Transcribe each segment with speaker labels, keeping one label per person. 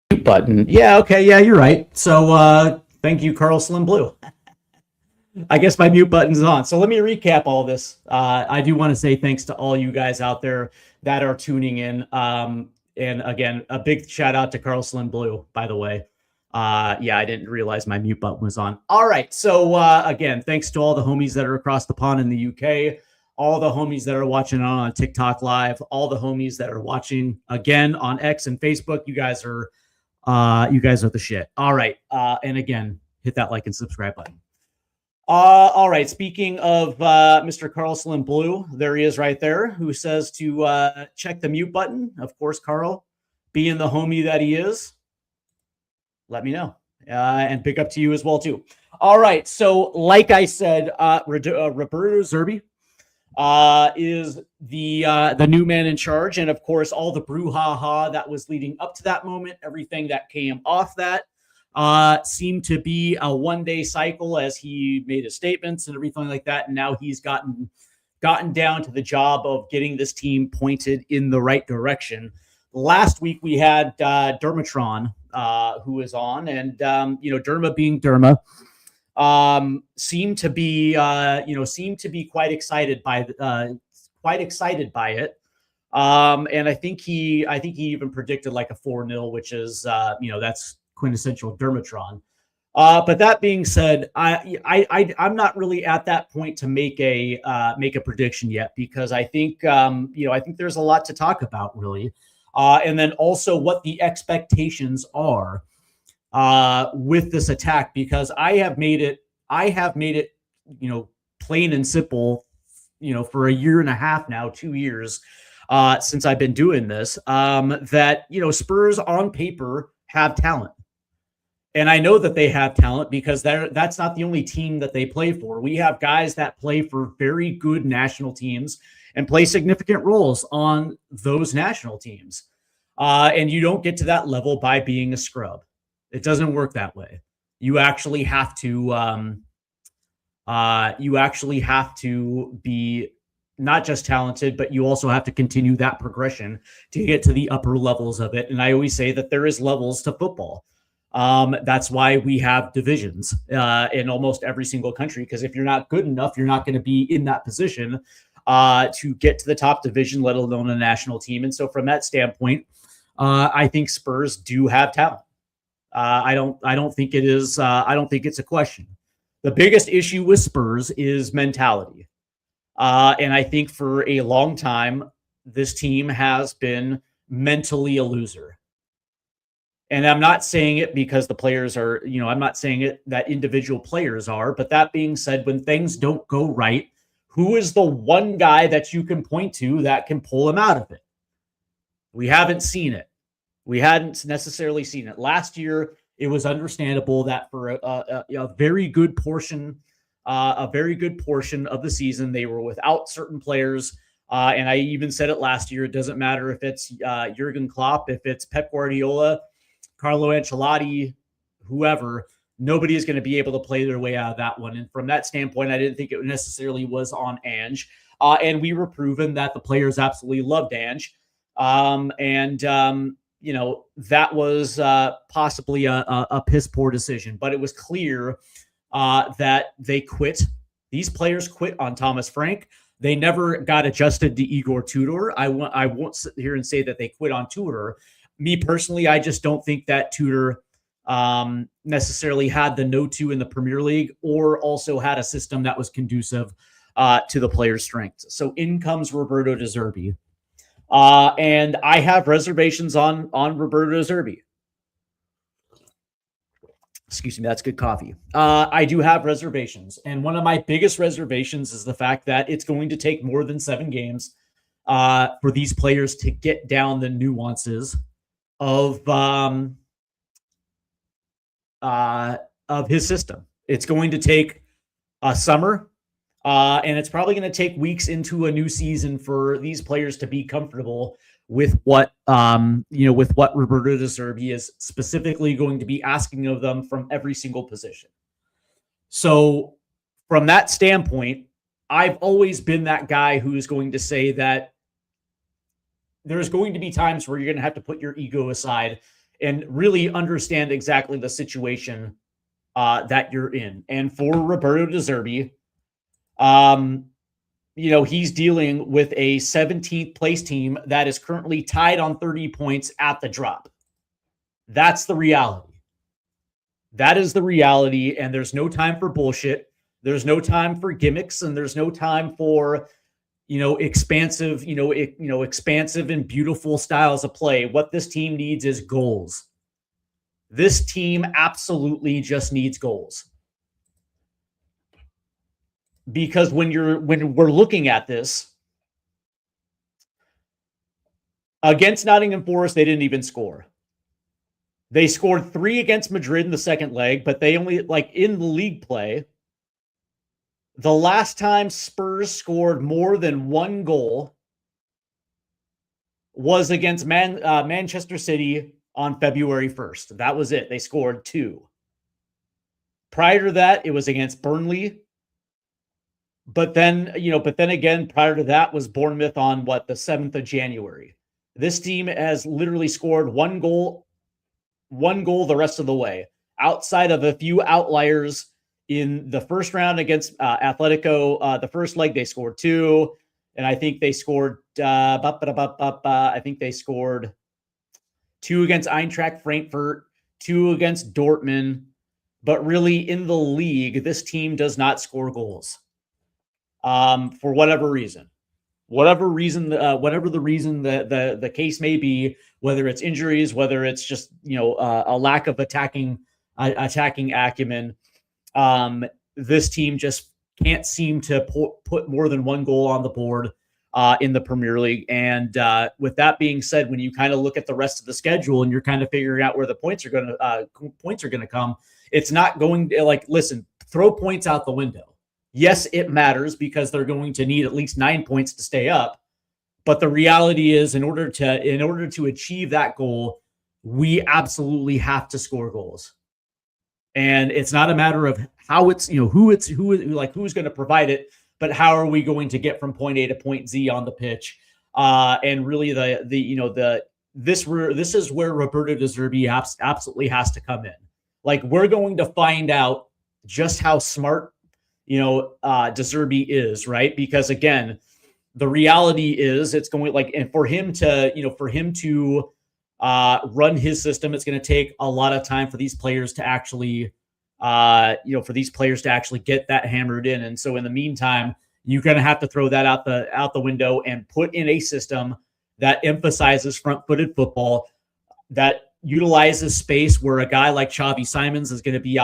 Speaker 1: Button. Yeah, okay, yeah, you're right. So thank you, Carl Slim Blue. I guess my mute button's on. So let me recap all this. I do want to say thanks to all you guys out there that are tuning in. And again, a big shout out to Carl Slim Blue, by the way. Yeah, I didn't realize my mute button was on. All right. So again, thanks to all the homies that are across the pond in the UK, all the homies that are watching on TikTok Live, all the homies that are watching again on X and Facebook. You guys are the shit. All right. And again, hit that like and subscribe button. All right. Speaking of Mr. Carl Slim Blue, there he is right there, who says to check the mute button. Of course, Carl, being the homie that he is, let me know. And pick up to you as well, too. All right. So, like I said, Roberto Zerbi is the new man in charge. And, of course, all the brouhaha that was leading up to that moment, everything that came off that, seemed to be a one-day cycle as he made his statements and everything like that. And now he's gotten down to the job of getting this team pointed in the right direction. Last week we had Dermatron, who was on, and Derma being Derma, seemed to be quite excited by it. And I think he even predicted like a 4-0, which is that's quintessential Dermatron. But that being said, I'm not really at that point to make a prediction yet, because I think I think there's a lot to talk about, really. And then also what the expectations are with this attack, because I have made it, plain and simple, for a year and a half now, 2 years since I've been doing this, that, Spurs on paper have talent. And I know that they have talent because that's not the only team that they play for. We have guys that play for very good national teams and play significant roles on those national teams. And you don't get to that level by being a scrub. It doesn't work that way. You actually have to be not just talented, but you also have to continue that progression to get to the upper levels of it. And I always say that there is levels to football. That's why we have divisions in almost every single country, because if you're not good enough, you're not going to be in that position to get to the top division, let alone a national team. And so from that standpoint, I think Spurs do have talent. I don't think it is. I don't think it's a question. The biggest issue with Spurs is mentality. And I think for a long time, this team has been mentally a loser. And I'm not saying it because the players are, I'm not saying it that individual players are. But that being said, when things don't go right, who is the one guy that you can point to that can pull him out of it? We haven't seen it. We hadn't necessarily seen it. Last year, it was understandable that for a very good portion of the season, they were without certain players. And I even said it last year. It doesn't matter if it's Jurgen Klopp, if it's Pep Guardiola, Carlo Ancelotti, whoever, nobody is going to be able to play their way out of that one. And from that standpoint, I didn't think it necessarily was on Ange. And we were proven that the players absolutely loved Ange. That was possibly a piss poor decision. But it was clear that they quit. These players quit on Thomas Frank. They never got adjusted to Igor Tudor. I won't sit here and say that they quit on Tudor. Me personally, I just don't think that Tudor necessarily had the no-to in the Premier League, or also had a system that was conducive to the players' strengths. So in comes Roberto De Zerbi. And I have reservations on Roberto De Zerbi. Excuse me, that's good coffee. I do have reservations. And one of my biggest reservations is the fact that it's going to take more than 7 games for these players to get down the nuances of his system. It's going to take a summer, and it's probably going to take weeks into a new season for these players to be comfortable with what Roberto De Zerbi is specifically going to be asking of them from every single position. So from that standpoint, I've always been that guy who is going to say that there's going to be times where you're going to have to put your ego aside and really understand exactly the situation that you're in. And for Roberto De Zerbi, he's dealing with a 17th place team that is currently tied on 30 points at the drop. That's the reality. That is the reality, and there's no time for bullshit. There's no time for gimmicks, and there's no time for expansive and beautiful styles of play. What this team needs is goals. This team absolutely just needs goals. Because when we're looking at this against Nottingham Forest, they didn't even score. They scored 3 against Madrid in the second leg, but they only, in the league play, the last time Spurs scored more than 1 goal was against Manchester City on February 1st. That was it. They scored 2. Prior to that, it was against Burnley. But then again, prior to that was Bournemouth on the 7th of January. This team has literally scored 1 goal the rest of the way, outside of a few outliers in the first round against Atletico. The first leg, they scored 2. And I think they scored, I think they scored 2 against Eintracht Frankfurt, 2 against Dortmund. But really, in the league, this team does not score goals. For whatever reason. Whatever the reason the case may be, whether it's injuries, whether it's just a lack of attacking acumen, this team just can't seem to put more than 1 goal on the board in the Premier League. And with that being said, when you kind of look at the rest of the schedule and you're kind of figuring out where the points are going to come, it's not going to listen. Throw points out the window. Yes, it matters because they're going to need at least 9 points to stay up. But the reality is, in order to achieve that goal, we absolutely have to score goals. And it's not a matter of how it's, who's going to provide it, but how are we going to get from point A to point Z on the pitch? And really this is where Roberto De Zerbi absolutely has to come in. We're going to find out just how smart De Zerbi is, right? Because again, the reality is it's going and for him to run his system, it's going to take a lot of time for these players to actually, get that hammered in. And so in the meantime, you're going to have to throw that out the window and put in a system that emphasizes front-footed football, that utilizes space where a guy like Xavi Simons is going to be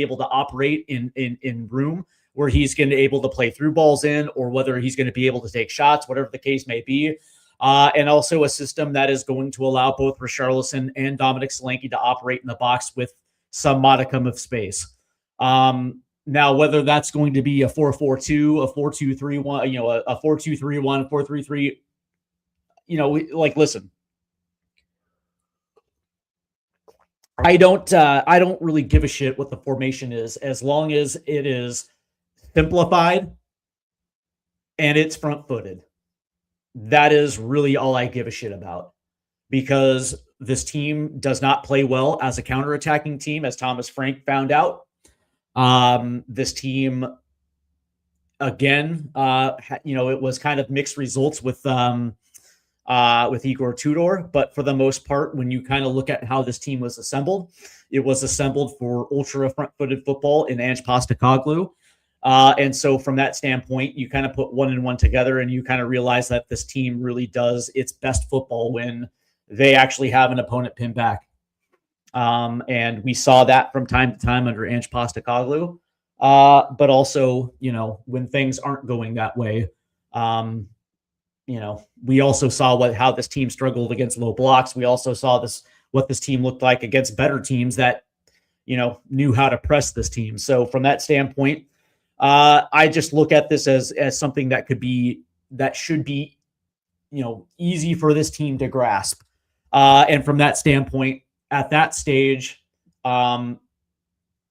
Speaker 1: able to operate in room, where he's going to be able to play through balls in, or whether he's going to be able to take shots, whatever the case may be. And also a system that is going to allow both Richarlison and Dominic Solanke to operate in the box with some modicum of space. Now, whether that's going to be a 4-4-2, a 4-2-3-1, a 4-2-3-1, 4-3-3, listen, I don't really give a shit what the formation is, as long as it is simplified and it's front-footed. That is really all I give a shit about, because this team does not play well as a counter-attacking team, as Thomas Frank found out. This team, again, it was kind of mixed results with Igor Tudor, but for the most part, when you kind of look at how this team was assembled, it was assembled for ultra front-footed football in Ange Postecoglou. And so from that standpoint, you kind of put 1 and 1 together and you kind of realize that this team really does its best football when they actually have an opponent pinned back. And we saw that from time to time under Ange Postecoglou. But also, when things aren't going that way, we also saw how this team struggled against low blocks. We also saw what this team looked like against better teams that, knew how to press this team. So from that standpoint, I just look at this as something that should be, easy for this team to grasp. And from that standpoint, at that stage, how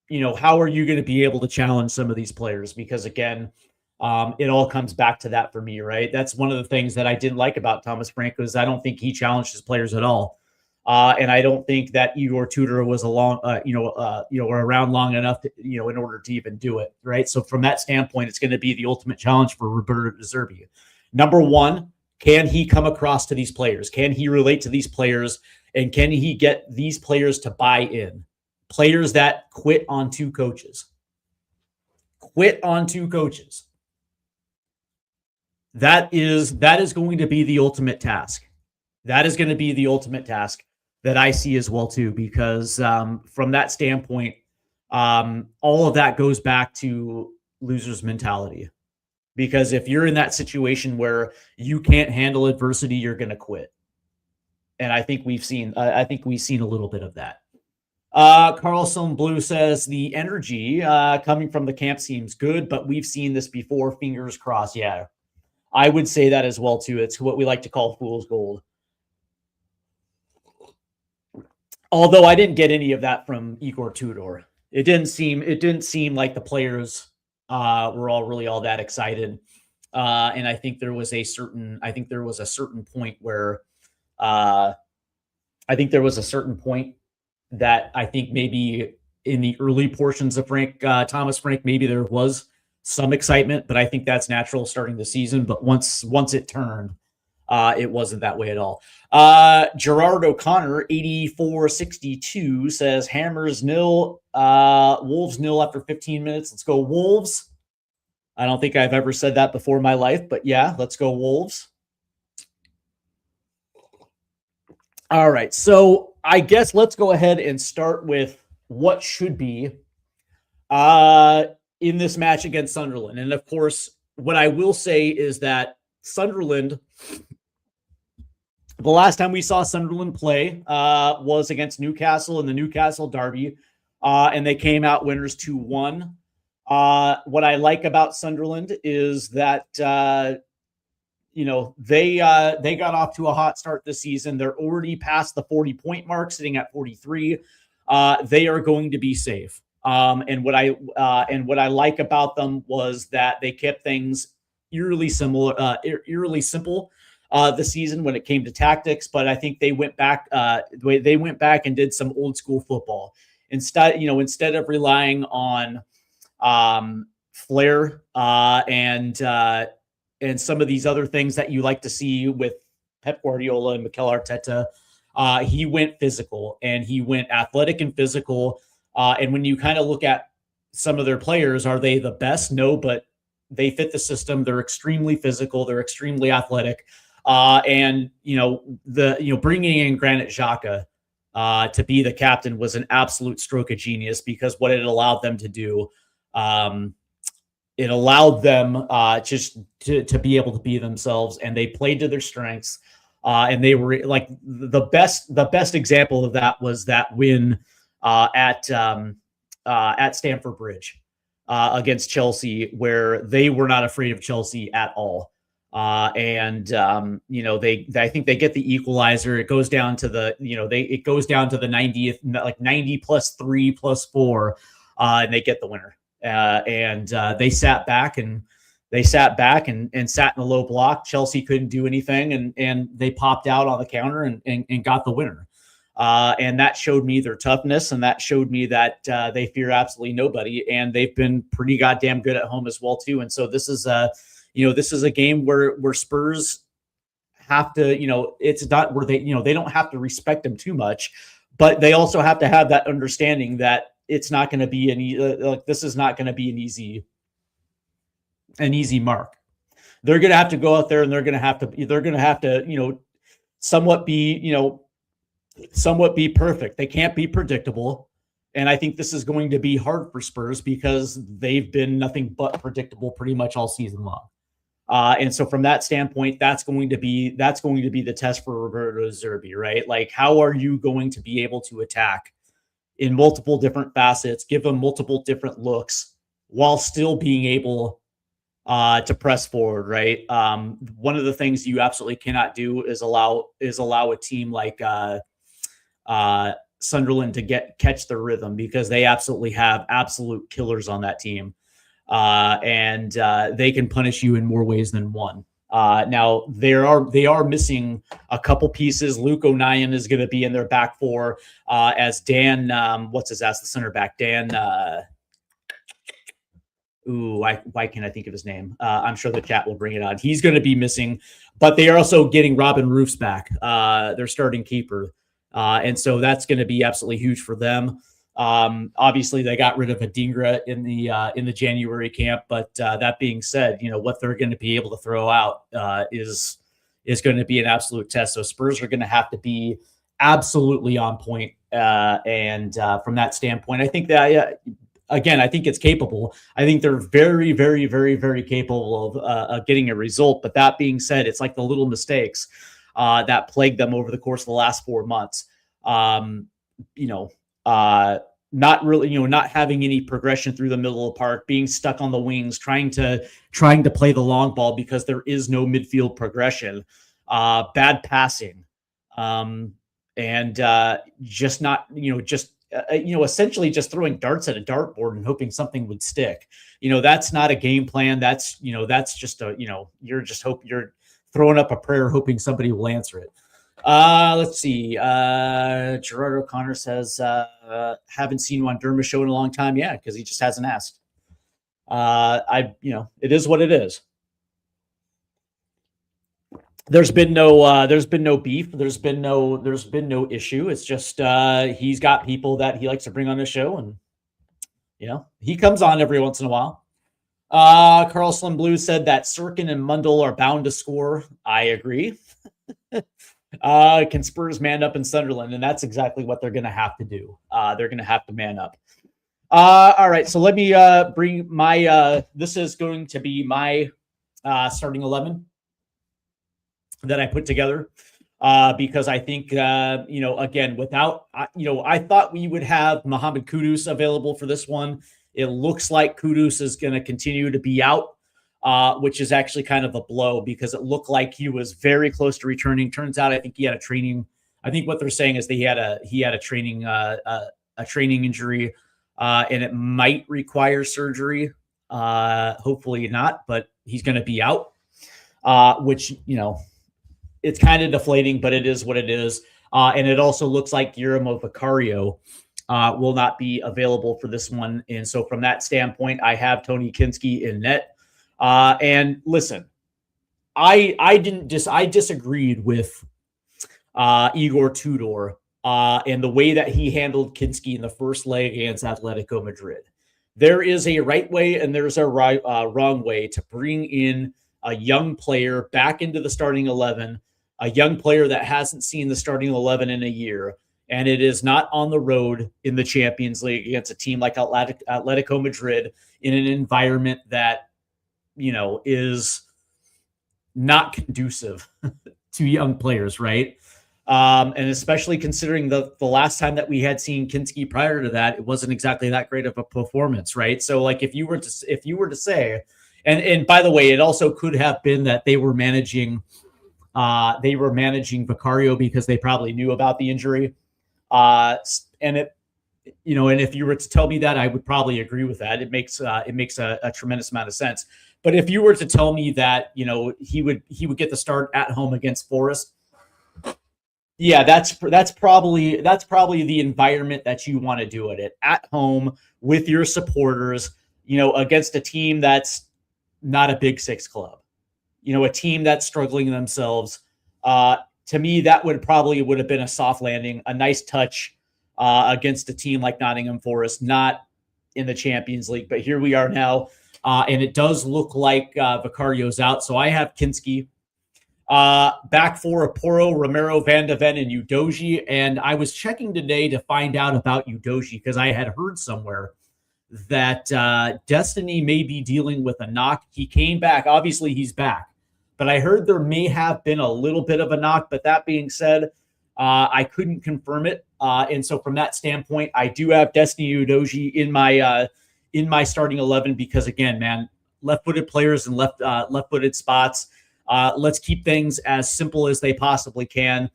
Speaker 1: are you going to be able to challenge some of these players? Because again, it all comes back to that for me, right? That's one of the things that I didn't like about Thomas Frank, was I don't think he challenged his players at all. And I don't think that Igor Tudor was around long enough to, in order to even do it, right? So from that standpoint, it's going to be the ultimate challenge for Roberto De Zerbi. Number one, can he come across to these players? Can he relate to these players? And can he get these players to buy in? Players that quit on two coaches. Quit on two coaches. That is going to be the ultimate task. That is going to be the ultimate task that I see as well too, because from that standpoint, all of that goes back to loser's mentality. Because if you're in that situation where you can't handle adversity, you're going to quit. And I think we've seen a little bit of that. Carlson Blue says the energy coming from the camp seems good, but we've seen this before. Fingers crossed. Yeah, I would say that as well too. It's what we like to call fool's gold. Although I didn't get any of that from Igor Tudor. It didn't seem like the players were all that excited. And I think there was a certain point where that I think maybe in the early portions of Thomas Frank, maybe there was some excitement, but I think that's natural starting the season. But once it turned, it wasn't that way at all. Gerard O'Connor, 8462, says Hammers 0, Wolves 0 after 15 minutes. Let's go Wolves. I don't think I've ever said that before in my life, but yeah, let's go Wolves. All right, so I guess let's go ahead and start with what should be in this match against Sunderland. And of course, what I will say is that Sunderland, the last time we saw Sunderland play was against Newcastle in the Newcastle Derby, and they came out winners 2-1. What I like about Sunderland is that they got off to a hot start this season. They're already past the 40-point mark, sitting at 43. They are going to be safe. And what I like about them was that they kept things eerily simple this season when it came to tactics. But I think they went back and did some old school football instead of relying on flair and some of these other things that you like to see with Pep Guardiola and Mikel Arteta. He went physical, and he went athletic and physical. And when you kind of look at some of their players, are they the best? No, but they fit the system. They're extremely physical. They're extremely athletic. And bringing in Granit Xhaka to be the captain was an absolute stroke of genius, because what it allowed them to do, it allowed them just to be able to be themselves, and they played to their strengths. And they were like the best example of that was that win at Stamford Bridge against Chelsea, where they were not afraid of Chelsea at all. I think they get the equalizer. It goes down to the 90th, like 90 plus 3 plus 4, and they get the winner. They sat back and sat in a low block. Chelsea couldn't do anything, and they popped out on the counter and got the winner. And that showed me their toughness, and that showed me that they fear absolutely nobody, and they've been pretty goddamn good at home as well too. And so this is a game where Spurs have to, it's not where they don't have to respect them too much, but they also have to have that understanding that it's not going to be this is not going to be an easy mark. They're going to have to go out there, and they're going to have to somewhat be perfect. They can't be predictable. And I think this is going to be hard for Spurs, because they've been nothing but predictable pretty much all season long. And so from that standpoint, that's going to be the test for Roberto De Zerbi, right? Like, how are you going to be able to attack in multiple different facets, give them multiple different looks, while still being able to press forward, right? One of the things you absolutely cannot do is allow a team like Sunderland to catch their rhythm, because they absolutely have absolute killers on that team. And they can punish you in more ways than one. Now they are missing a couple pieces. Luke O'Nien is going to be in their back four as Dan. What's his ass? The center back Dan. Why can't I think of his name? I'm sure the chat will bring it on. He's going to be missing, but they are also getting Robin Roofs back, their starting keeper, and so that's going to be absolutely huge for them. Obviously, they got rid of Adingra in the January camp, but that being said, what they're going to be able to throw out is going to be an absolute test. So Spurs are going to have to be absolutely on point, and from that standpoint, I think that. Again, I think it's capable. I think they're very, very, very, very capable of getting a result. But that being said, it's like the little mistakes that plagued them over the course of the last 4 months. Not really, not having any progression through the middle of the park, being stuck on the wings, trying to play the long ball because there is no midfield progression, bad passing, and just not, essentially just throwing darts at a dartboard and hoping something would stick. That's not a game plan. That's just you're throwing up a prayer hoping somebody will answer it. Let's see. Gerard O'Connor says, haven't seen you on Derma's show in a long time. Yeah, because he just hasn't asked. It is what it is. There's been no beef. There's been no issue. It's just he's got people that he likes to bring on the show, and he comes on every once in a while. Carl Slim Blue said that Sirkin and Mundell are bound to score. I agree. Can Spurs man up in Sunderland? And that's exactly what they're going to have to do. They're going to have to man up. All right, so let me bring my. This is going to be my starting 11 that I put together because I think, again, without, I thought we would have Mohamed Kudus available for this one. It looks like Kudus is going to continue to be out, which is actually kind of a blow because it looked like he was very close to returning. Turns out, I think he had a training. I think what they're saying is that he had a training injury, and it might require surgery. Hopefully not, but he's going to be out, which, it's kind of deflating, but it is what it is. And it also looks like Guillermo Vicario will not be available for this one. And so from that standpoint, I have Tony Kinski in net. And listen, I disagreed with Igor Tudor and the way that he handled Kinski in the first leg against Atletico Madrid. There is a right way and there's a wrong way to bring in a young player back into the starting 11, a young player that hasn't seen the starting 11 in a year, and it is not on the road in the Champions League against a team like Atletico Madrid in an environment that, is not conducive to young players, right? And especially considering the last time that we had seen Kinski prior to that, it wasn't exactly that great of a performance, right? So, like, if you were to say, and by the way, it also could have been that they were managing Vicario because they probably knew about the injury. And if you were to tell me that, I would probably agree with that. It makes a tremendous amount of sense. But if you were to tell me that, he would get the start at home against Forest, yeah, that's probably the environment that you want to do it at home with your supporters, against a team that's not a Big Six club, a team that's struggling themselves. To me, that would have been a soft landing, a nice touch against a team like Nottingham Forest, not in the Champions League. But here we are now, and it does look like Vicario's out. So I have Kinski. Back for Poro, Romero, Van de Ven, and Udogie. And I was checking today to find out about Udogie because I had heard somewhere that Destiny may be dealing with a knock. He came back. Obviously, he's back. But I heard there may have been a little bit of a knock. But that being said, I couldn't confirm it. And so from that standpoint, I do have Destiny Udogie in my starting 11 because, again, man, left-footed players and left-footed spots. Let's keep things as simple as they possibly can,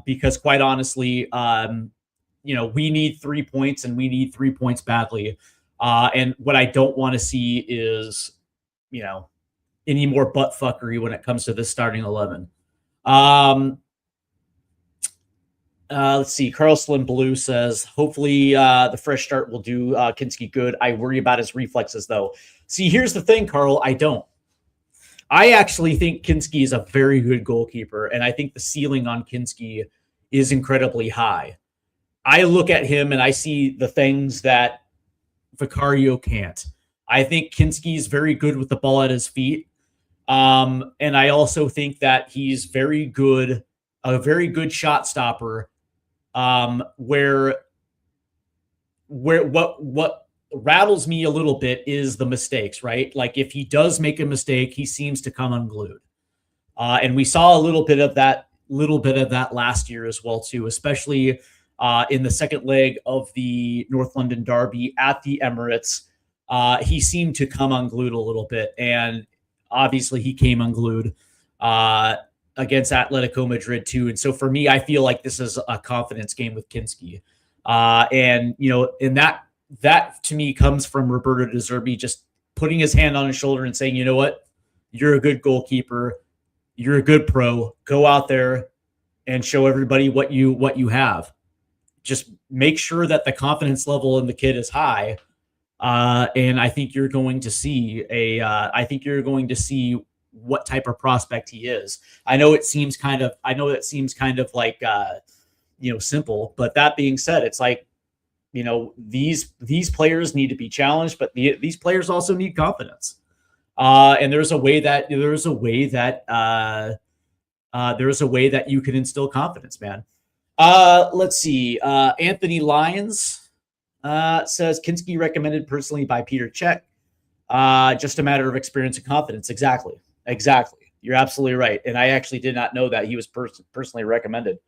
Speaker 1: because quite honestly, we need 3 points and we need 3 points badly. And what I don't want to see is, any more butt fuckery when it comes to this starting 11. Let's see. Carl Slim Blue says, hopefully the fresh start will do Kinski good. I worry about his reflexes, though. See, here's the thing, Carl. I don't. I actually think Kinski is a very good goalkeeper, and I think the ceiling on Kinski is incredibly high. I look at him and I see the things that Vicario can't. I think Kinski is very good with the ball at his feet. And I also think that he's a very good shot stopper. Where what rattles me a little bit is the mistakes, right? Like if he does make a mistake, he seems to come unglued. And we saw a little bit of that last year as well too, especially in the second leg of the North London Derby at the Emirates. He seemed to come unglued a little bit, and obviously he came unglued against Atletico Madrid too. And so for me, I feel like this is a confidence game with Kinski. And that to me comes from Roberto De Zerbi just putting his hand on his shoulder and saying, you know what, you're a good goalkeeper. You're a good pro. Go out there and show everybody what you have. Just make sure that the confidence level in the kid is high. And I think you're going to see what type of prospect he is. I know it seems kind of like simple, but that being said, it's like, these players need to be challenged, but these players also need confidence. And there's a way that you can instill confidence, man. Let's see. Anthony Lyons says Kinski recommended personally by Peter Cech. Just a matter of experience and confidence. Exactly. You're absolutely right. And I actually did not know that he was personally recommended.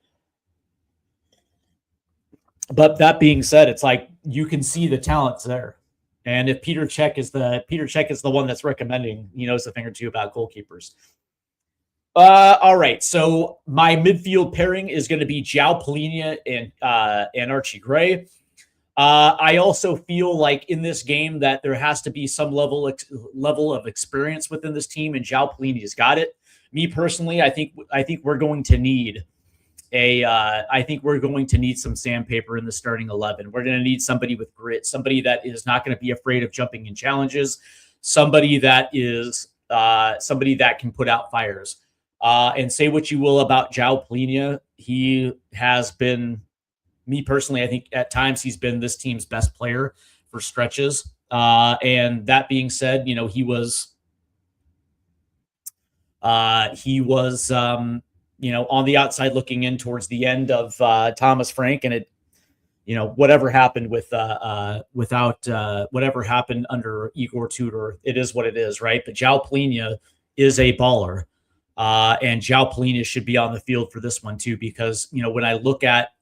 Speaker 1: But that being said, it's like you can see the talents there. And if Peter Cech is the one that's recommending, he knows a thing or two about goalkeepers. All right. So my midfield pairing is going to be João Palhinha and Archie Gray. I also feel like in this game that there has to be some level of experience within this team, and João Palhinha's got it. Me personally, I think we're going to need some sandpaper in the starting 11. We're going to need somebody with grit, somebody that is not going to be afraid of jumping in challenges, somebody that can put out fires. And say what you will about João Palhinha, he has been, me personally, I think at times he's been this team's best player for stretches. And that being said, he was on the outside looking in towards the end of Thomas Frank, and it, whatever happened whatever happened under Igor Tudor, it is what it is, right? But João Palhinha is a baller, and João Palhinha should be on the field for this one too, because when I look at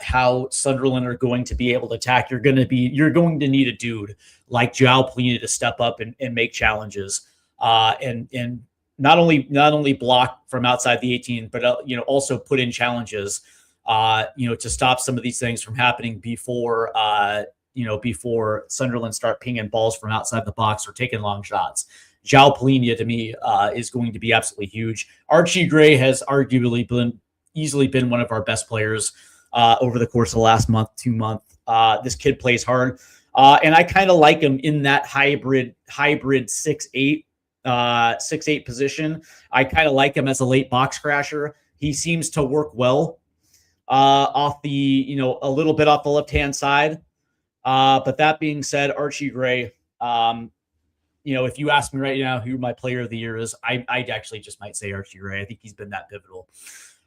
Speaker 1: how Sunderland are going to be able to attack, you're going to need a dude like João Palhinha to step up and make challenges, and not only block from outside the 18, but also put in challenges, to stop some of these things from happening before Sunderland start pinging balls from outside the box or taking long shots. João Palhinha to me is going to be absolutely huge. Archie Gray has arguably easily been one of our best players over the course of the last month, 2 months. This kid plays hard, and I kind of like him in that hybrid 6'8" position. I kind of like him as a late box crasher. He seems to work well off the, a little bit off the left-hand side. But that being said, Archie Gray, if you ask me right now who my player of the year is, I actually just might say Archie Gray. I think he's been that pivotal.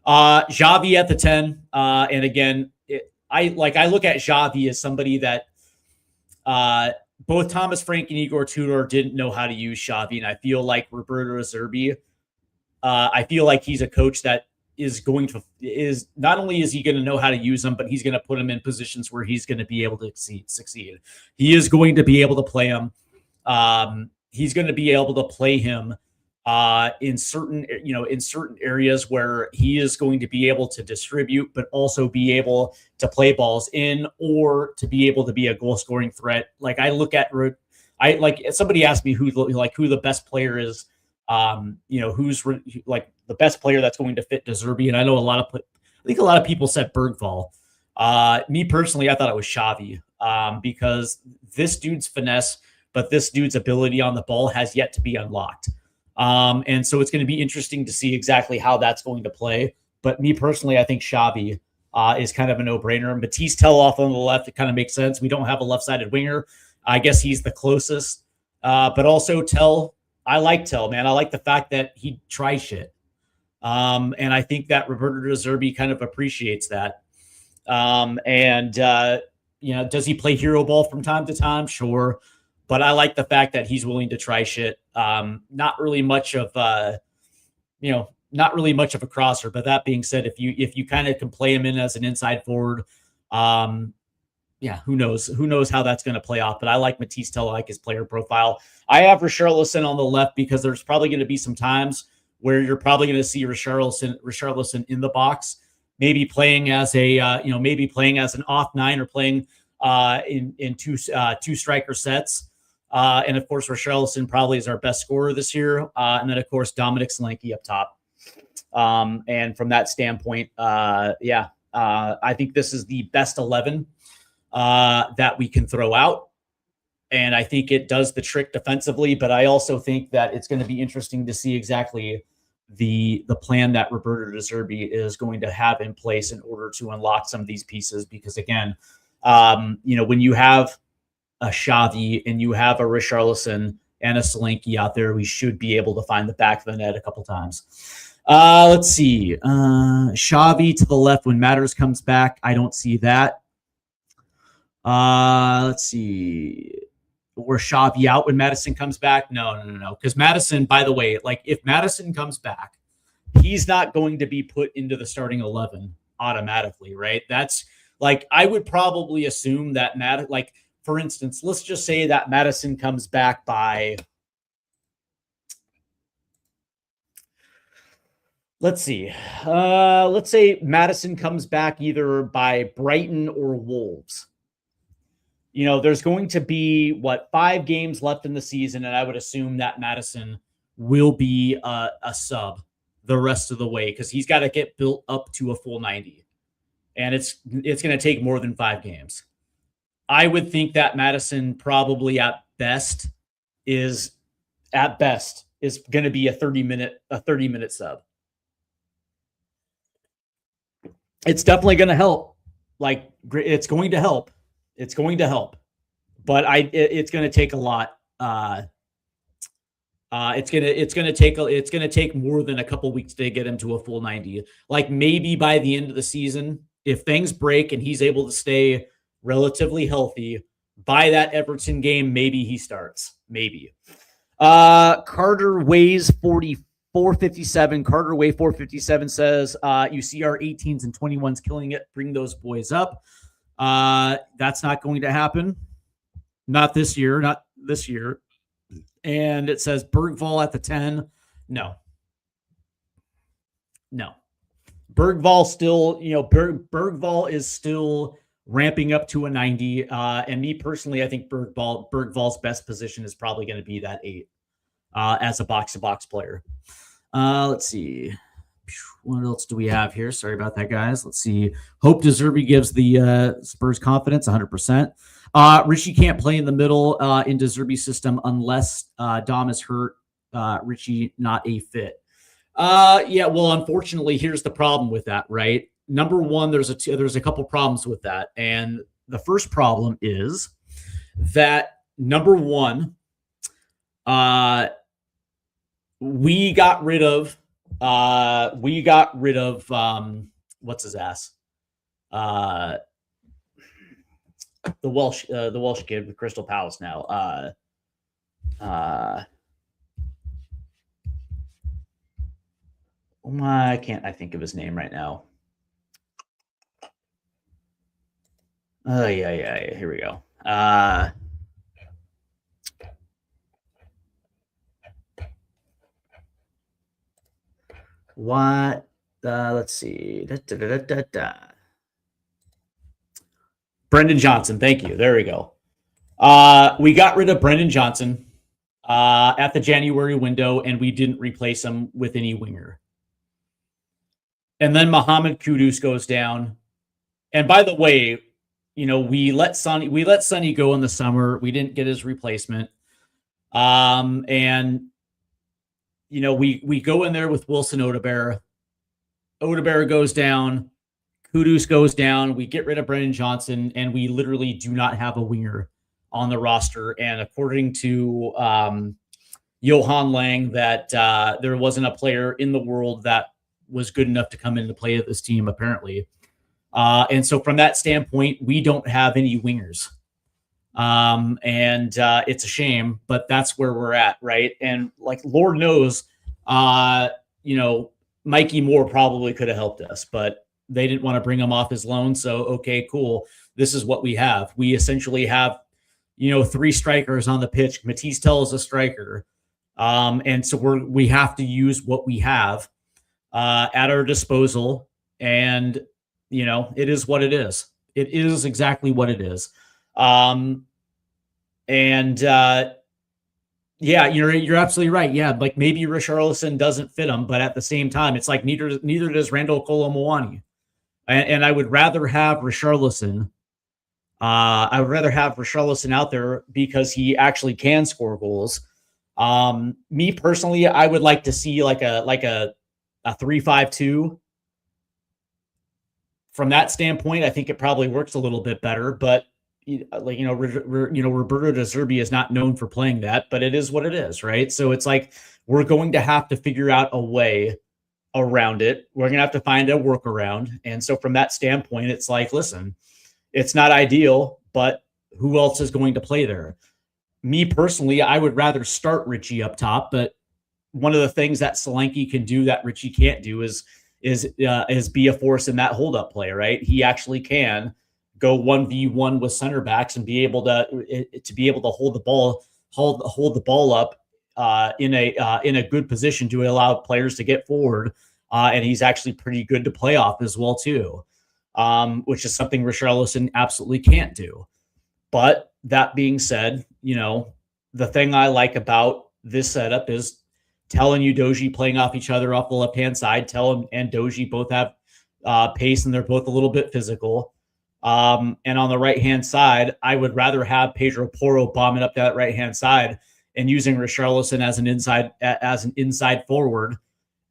Speaker 1: Xavi at the 10. And again, I look at Xavi as somebody that both Thomas Frank and Igor Tudor didn't know how to use Xavi. And I feel like Roberto De Zerbi, I feel like he's a coach that is not only is he going to know how to use them, but he's going to put him in positions where he's going to be able to succeed. He is going to be able to play him. He's going to be able to play him in certain areas where he is going to be able to distribute, but also be able to play balls in or to be able to be a goal scoring threat. Like I look at I like somebody asked me who the best player is. Who's like the best player that's going to fit De Zerbi, and I know I think a lot of people said Bergvall. Me personally, I thought it was Xavi because this dude's finesse, but this dude's ability on the ball has yet to be unlocked. And so it's going to be interesting to see exactly how that's going to play. But me personally, I think Xavi is kind of a no-brainer. Matisse Tell off on the left, it kind of makes sense. We don't have a left-sided winger. I guess he's the closest. But also Tell, I like Tell, man. I like the fact that he tries shit. And I think that Roberto De Zerbi kind of appreciates that. Does he play hero ball from time to time? Sure. But I like the fact that he's willing to try shit. Not really much of a crosser. But that being said, if you kind of can play him in as an inside forward, who knows? Who knows how that's going to play off? But I like Matisse Tell, I like his player profile. I have Richarlison on the left because there's probably going to be some times where you're probably going to see Richarlison in the box, maybe playing as an off nine or playing in two striker sets. And of course, Richarlison probably is our best scorer this year. And then of course, Dominic Solanke up top. And from that standpoint, I think this is the best 11 that we can throw out. And I think it does the trick defensively, but I also think that it's going to be interesting to see exactly the plan that Roberto De Zerbi is going to have in place in order to unlock some of these pieces. Because again, when you have a Xavi and you have a Richarlison and a Solanke out there, we should be able to find the back of the net a couple times. Let's see. Xavi to the left when Matters comes back. I don't see that. Let's see. Or Xavi out when Madison comes back. No. Because Madison, by the way, like if Madison comes back, he's not going to be put into the starting 11 automatically, right? That's like, I would probably assume that for instance, let's just say that Madison comes back by, let's see. Let's say Madison comes back either by Brighton or Wolves. There's going to be 5 games left in the season, and I would assume that Madison will be a sub the rest of the way because he's got to get built up to a full 90, and it's going to take more than 5 games. I would think that Madison probably at best is going to be a 30-minute sub. It's definitely going to help. Like it's going to help. It's going to help, but it's going to take a lot. It's going to take more than a couple weeks to get him to a full 90. Like maybe by the end of the season, if things break and he's able to stay relatively healthy by that Everton game, maybe he starts. Maybe. Carter weighs 457. Carter Way 457 says, you see our 18s and 21s killing it. Bring those boys up. That's not going to happen. Not this year. And it says Bergvall at the 10. No. Bergvall still, Bergvall is still ramping up to a 90. And me personally, I think Bergvall's best position is probably going to be that 8 as a box-to-box player. Let's see. What else do we have here? Sorry about that, guys. Let's see. Hope De Zerbi gives the Spurs confidence 100%. Richie can't play in the middle in De Zerbi's system unless Dom is hurt. Richie not a fit. Well, unfortunately, here's the problem with that, right? Number one, there's a couple problems with that. And the first problem is that number one, we got rid of what's his ass? The Welsh kid with Crystal Palace now. Why can't I think of his name right now? Oh yeah. Here we go. What? Let's see. Brendan Johnson. Thank you. There we go. We got rid of Brendan Johnson at the January window, and we didn't replace him with any winger. And then Mohamed Kudus goes down. And by the way, we let Sonny go in the summer. We didn't get his replacement. And we go in there with Wilson Odobert. Odobert goes down. Kudus goes down. We get rid of Brendan Johnson, and we literally do not have a winger on the roster. And according to Johan Lang, that there wasn't a player in the world that was good enough to come in to play at this team, apparently. And so from that standpoint, we don't have any wingers. And it's a shame, but that's where we're at, right? And like, Lord knows, Mikey Moore probably could have helped us, but they didn't want to bring him off his loan. So, okay, cool. This is what we have. We essentially have, 3 strikers on the pitch. Matisse is a striker. And so we have to use what we have at our disposal. And, it is what it is. It is exactly what it is. Yeah, you're absolutely right. Yeah, like maybe Richarlison doesn't fit him, but at the same time, it's like neither does Randall Kolo-Muani. And I would rather have Richarlison. I would rather have Richarlison out there because he actually can score goals. Me personally, I would like to see like a 3-5-2. From that standpoint, I think it probably works a little bit better, but Roberto De Zerbi is not known for playing that, but it is what it is, right? So it's like we're going to have to figure out a way around it. We're going to have to find a workaround. And so from that standpoint, it's like, listen, it's not ideal, but who else is going to play there? Me personally, I would rather start Richie up top, but one of the things that Solanke can do that Richie can't do is be a force in that hold-up play, right? He actually can go 1v1 with center backs and be able to hold the ball up in a good position to allow players to get forward. And he's actually pretty good to play off as well too, which is something Richarlison absolutely can't do. But that being said, the thing I like about this setup is Tell and Udogie playing off each other off the left-hand side. Tell and Doji both have pace, and they're both a little bit physical. And on the right-hand side, I would rather have Pedro Porro bombing up that right-hand side and using Richarlison as an inside forward,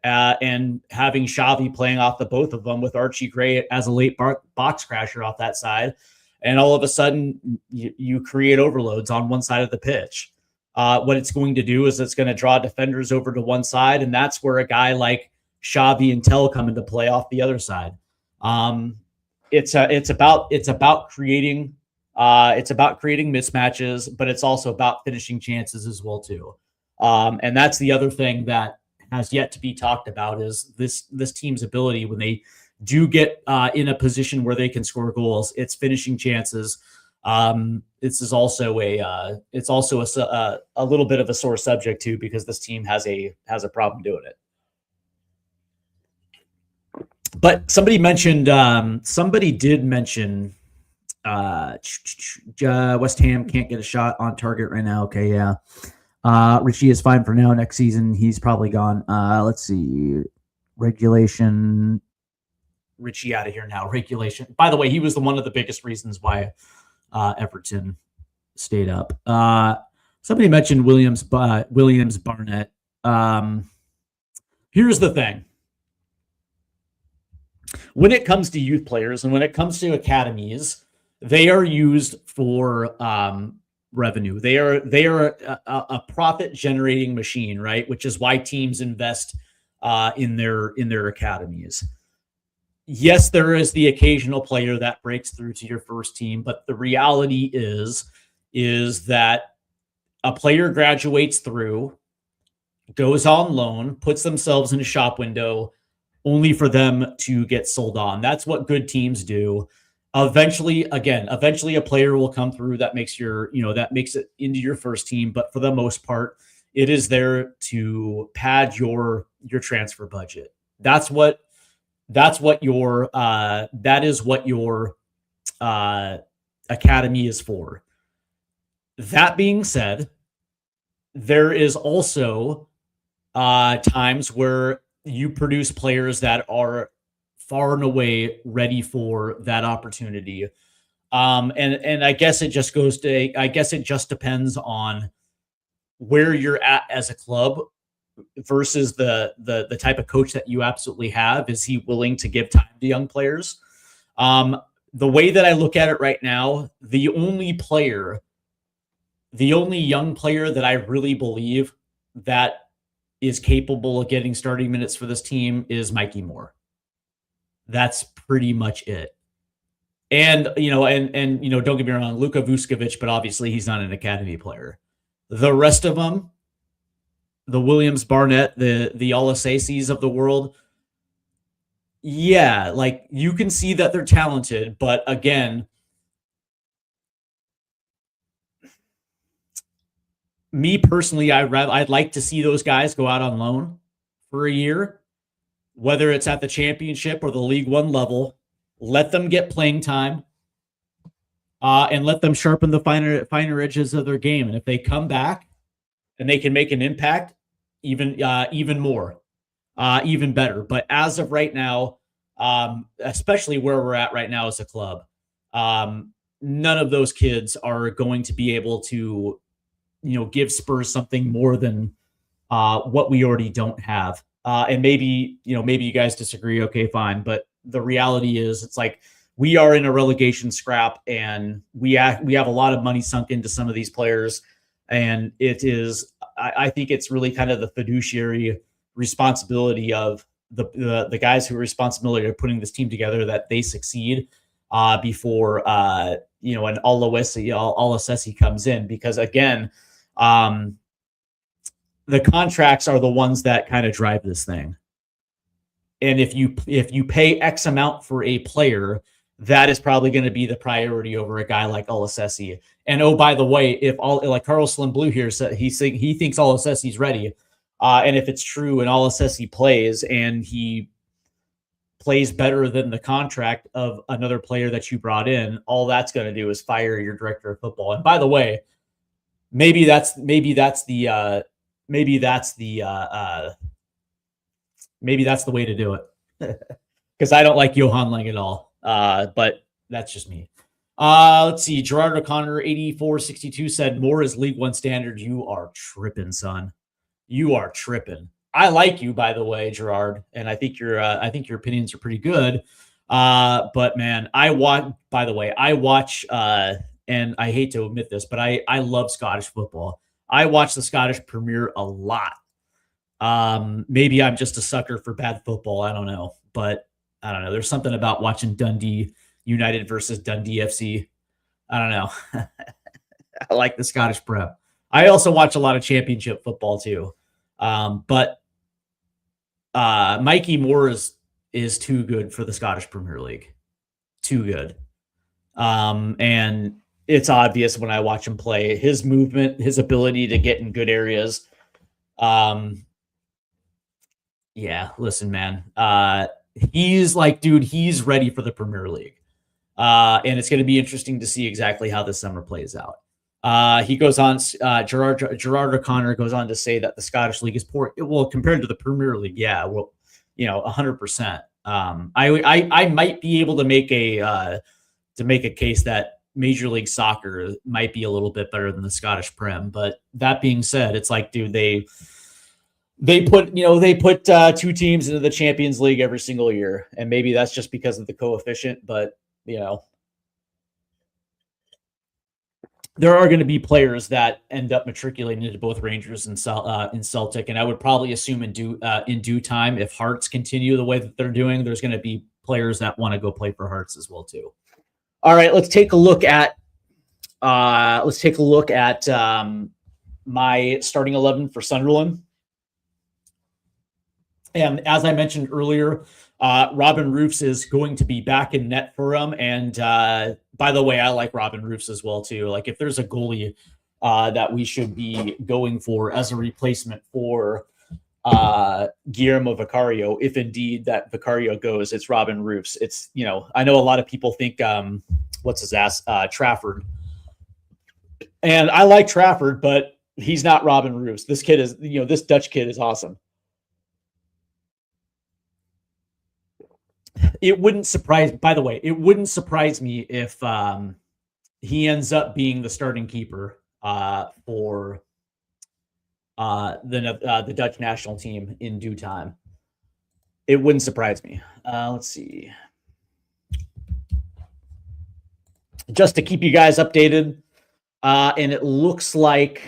Speaker 1: and having Xavi playing off the both of them with Archie Gray as a late box crasher off that side. And all of a sudden, you create overloads on one side of the pitch. What it's going to do is it's going to draw defenders over to one side, and that's where a guy like Xavi and Tell come into play off the other side. It's about creating mismatches, but it's also about finishing chances as well too. And that's the other thing that has yet to be talked about is this team's ability when they do get in a position where they can score goals. It's finishing chances. This is also a little bit of a sore subject too, because this team has a problem doing it. But somebody did mention West Ham can't get a shot on target right now. Okay, yeah. Richie is fine for now. Next season, he's probably gone. Let's see. Regulation. Richie out of here now. Regulation. By the way, he was one of the biggest reasons why Everton stayed up. Somebody mentioned Williams Barnett. Here's the thing. When it comes to youth players and when it comes to academies, they are used for revenue. They are a profit generating machine, right? Which is why teams invest in their academies. Yes, there is the occasional player that breaks through to your first team, but the reality is that a player graduates through, goes on loan, puts themselves in a shop window, only for them to get sold on. That's what good teams do. Eventually a player will come through that makes it into your first team, but for the most part, it is there to pad your transfer budget. That is what your academy is for. That being said, there is also times where you produce players that are far and away ready for that opportunity. And I guess it just goes to, I guess it just depends on where you're at as a club versus the type of coach that you absolutely have. Is he willing to give time to young players? The way that I look at it right now, the only young player that I really believe that is capable of getting starting minutes for this team is Mikey Moore. That's pretty much it. And don't get me wrong, Luka Vuskovic, but obviously he's not an academy player. The rest of them, the Williams Barnett, the Olasesis of the world, yeah, like you can see that they're talented, but again, me personally, I'd like to see those guys go out on loan for a year, whether it's at the championship or the League One level. Let them get playing time, and let them sharpen the finer edges of their game. And if they come back and they can make an impact, even more, even better. But as of right now, especially where we're at right now as a club, none of those kids are going to be able to, give Spurs something more than what we already don't have. And maybe you guys disagree. Okay, fine. But the reality is, it's like we are in a relegation scrap, and we have a lot of money sunk into some of these players, and it is. I think it's really kind of the fiduciary responsibility of the guys who are responsible for putting this team together that they succeed before an Olasesi comes in, because again, the contracts are the ones that kind of drive this thing. And if you pay X amount for a player, that is probably going to be the priority over a guy like Olasesi. And oh, by the way, if like Carl Slim Blue here said, he thinks Olasesi's ready, and if it's true and Olasesi plays and he plays better than the contract of another player that you brought in, all that's going to do is fire your director of football. And by the way, maybe that's the way to do it, because I don't like Johan Lang at all. But that's just me. Let's see. Gerard O'Connor 8462 said, Moore is League One standard. You are tripping, son. You are tripping. I like you, by the way, Gerard, and I think your opinions are pretty good. But man, I watch, and I hate to admit this, but I love Scottish football. I watch the Scottish Premier a lot. Maybe I'm just a sucker for bad football. I don't know, but I don't know. There's something about watching Dundee United versus Dundee FC. I don't know. I like the Scottish Prep. I also watch a lot of championship football too. But Mikey Moore is too good for the Scottish Premier League. Too good. And it's obvious when I watch him play. His movement, his ability to get in good areas. Yeah, listen, man. He's like, dude, he's ready for the Premier League. And it's going to be interesting to see exactly how this summer plays out. He goes on, Gerard O'Connor goes on to say that the Scottish League is poor. Well, compared to the Premier League, yeah, well, 100%. I might be able to make a case that Major League Soccer might be a little bit better than the Scottish Prem. But that being said, it's like, dude, they put two teams into the Champions League every single year, and maybe that's just because of the coefficient, but there are going to be players that end up matriculating into both Rangers and Celtic, and I would probably assume in due time, if Hearts continue the way that they're doing, there's going to be players that want to go play for Hearts as well too. All right, let's take a look at my starting 11 for Sunderland. And as I mentioned earlier, Robin Roofs is going to be back in net for him. And by the way, I like Robin Roofs as well too. Like, if there's a goalie that we should be going for as a replacement for Guillermo Vicario, if indeed that Vicario goes, it's Robin Roofs. It's, I know a lot of people think what's his ass, Trafford. And I like Trafford, but he's not Robin Roos. This kid is, this Dutch kid is awesome. It wouldn't surprise, by the way, it wouldn't surprise me if he ends up being the starting keeper for the Dutch national team in due time. It wouldn't surprise me. Let's see. Just to keep you guys updated, and it looks like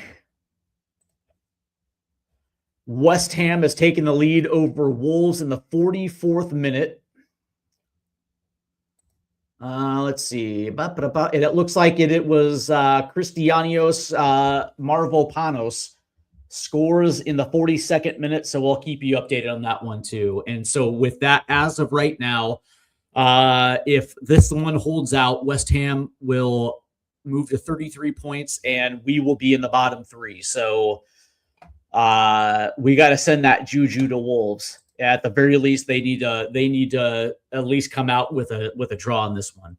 Speaker 1: West Ham has taken the lead over Wolves in the 44th minute. Let's see. And it looks like it was Christianos Marvopanos scores in the 42nd minute. So we'll keep you updated on that one too. And so with that, as of right now, if this one holds out, West Ham will move to 33 points and we will be in the bottom three. So we got to send that juju to Wolves. At the very least, they need to at least come out with a draw on this one.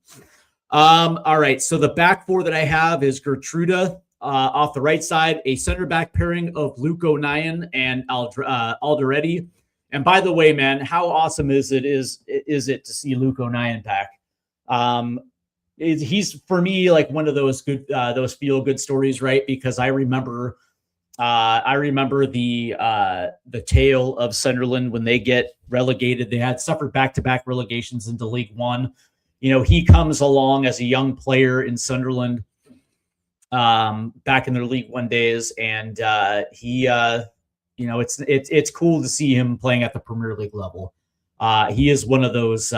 Speaker 1: All right. So the back four that I have is Gertruda off the right side, a center back pairing of Luko Nyan and Alderete. And by the way, man, how awesome is it to see Luko Nyan back? He's for me like one of those those feel good stories, right? Because I remember the tale of Sunderland when they get relegated. They had suffered back-to-back relegations into League One. He comes along as a young player in Sunderland back in their League One days, and it's cool to see him playing at the Premier League level. He is one of those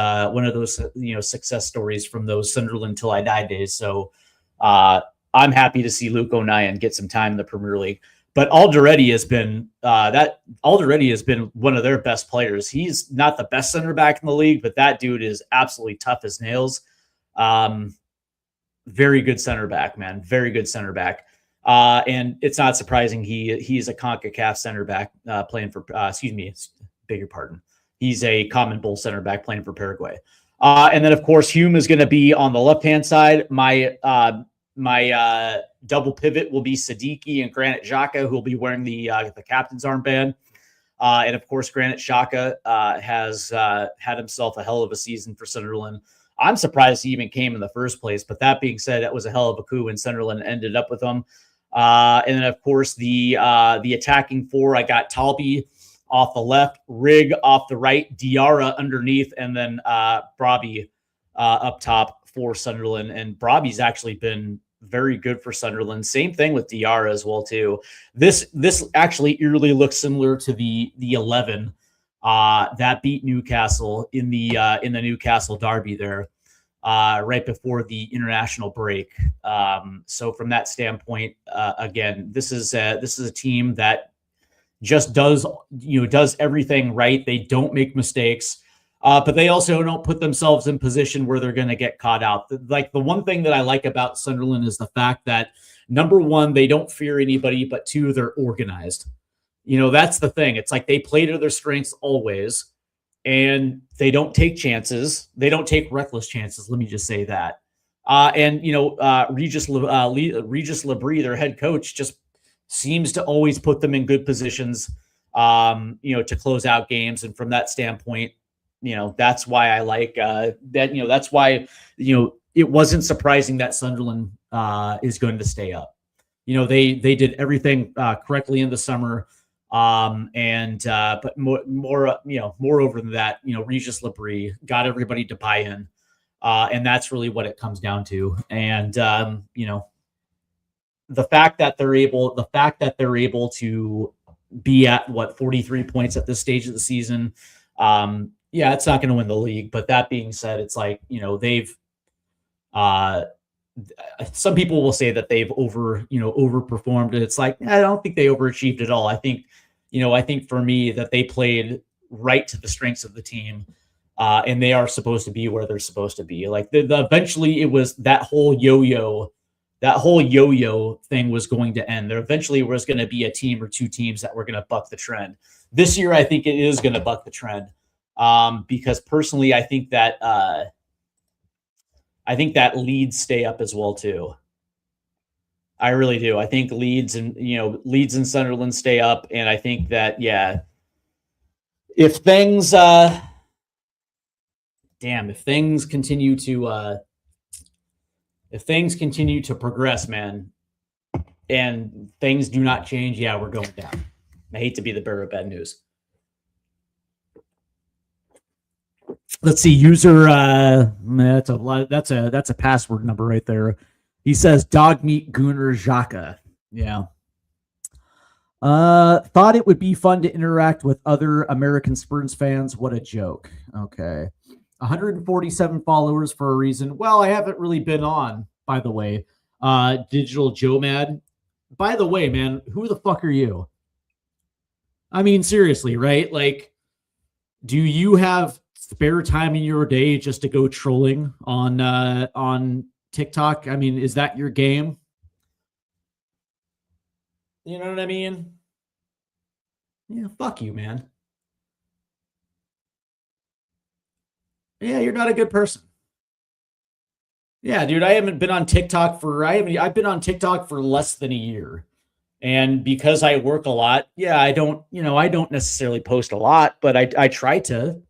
Speaker 1: success stories from those Sunderland Till I Die days. So I'm happy to see Luko Nyan get some time in the Premier League. But Alderete has been one of their best players. He's not the best center back in the league, but that dude is absolutely tough as nails. Very good center back, man. Very good center back. And it's not surprising he's a CONCACAF center back playing for. Beg your pardon. He's a Common Bowl center back playing for Paraguay. And then of course Hume is going to be on the left-hand side. My double pivot will be Siddiqui and Granit Xhaka, who will be wearing the captain's armband. And of course, Granit Xhaka has had himself a hell of a season for Sunderland. I'm surprised he even came in the first place. But that being said, that was a hell of a coup when Sunderland ended up with him. And then of course the attacking four, I got Talby off the left, Rigg off the right, Diarra underneath, and then Brobby up top for Sunderland. And Brobby's actually been very good for Sunderland. Same thing with Diarra as well too. This actually eerily looks similar to the 11 that beat Newcastle in the Newcastle derby there right before the international break. So from that standpoint, again, this is a team that just does everything right. They don't make mistakes. But they also don't put themselves in position where they're going to get caught out. Like the one thing that I like about Sunderland is the fact that, number one, they don't fear anybody, but two, they're organized. That's the thing. It's like they play to their strengths always, and they don't take chances. They don't take reckless chances. Let me just say that. Regis Labrie, their head coach, just seems to always put them in good positions, to close out games. And from that standpoint, that's why I like that. That's why, it wasn't surprising that Sunderland is going to stay up. They did everything correctly in the summer. But moreover than that, Regis Labrie got everybody to buy in. And that's really what it comes down to. And, the fact that they're able to be at 43 points at this stage of the season, yeah, it's not going to win the league. But that being said, it's like, they've, some people will say that they've overperformed. It's like, I don't think they overachieved at all. I think for me that they played right to the strengths of the team. And they are supposed to be where they're supposed to be. Like eventually it was that whole yo-yo thing was going to end. There eventually was going to be a team or two teams that were going to buck the trend. This year, I think it is going to buck the trend. Because personally, I think that Leeds stay up as well too. I really do. I think Leeds and Sunderland stay up, and I think that if things if things continue to progress, man, and things do not change, we're going down. I hate to be the bearer of bad news. Let's see, user. That's a password number right there. He says dog meat Gunnar Xhaka. Yeah. Thought it would be fun to interact with other American Spurs fans. What a joke. Okay. 147 followers for a reason. Well, I haven't really been on, by the way. Digital Joe Mad. By the way, man, who the fuck are you? I mean, seriously, right? Like, do you have spare time in your day just to go trolling on TikTok? I mean, is that your game? You know what I mean? Yeah, fuck you, man. Yeah, you're not a good person. Yeah, dude, I haven't been on TikTok I've been on TikTok for less than a year. And because I work a lot, I don't necessarily post a lot, but I try to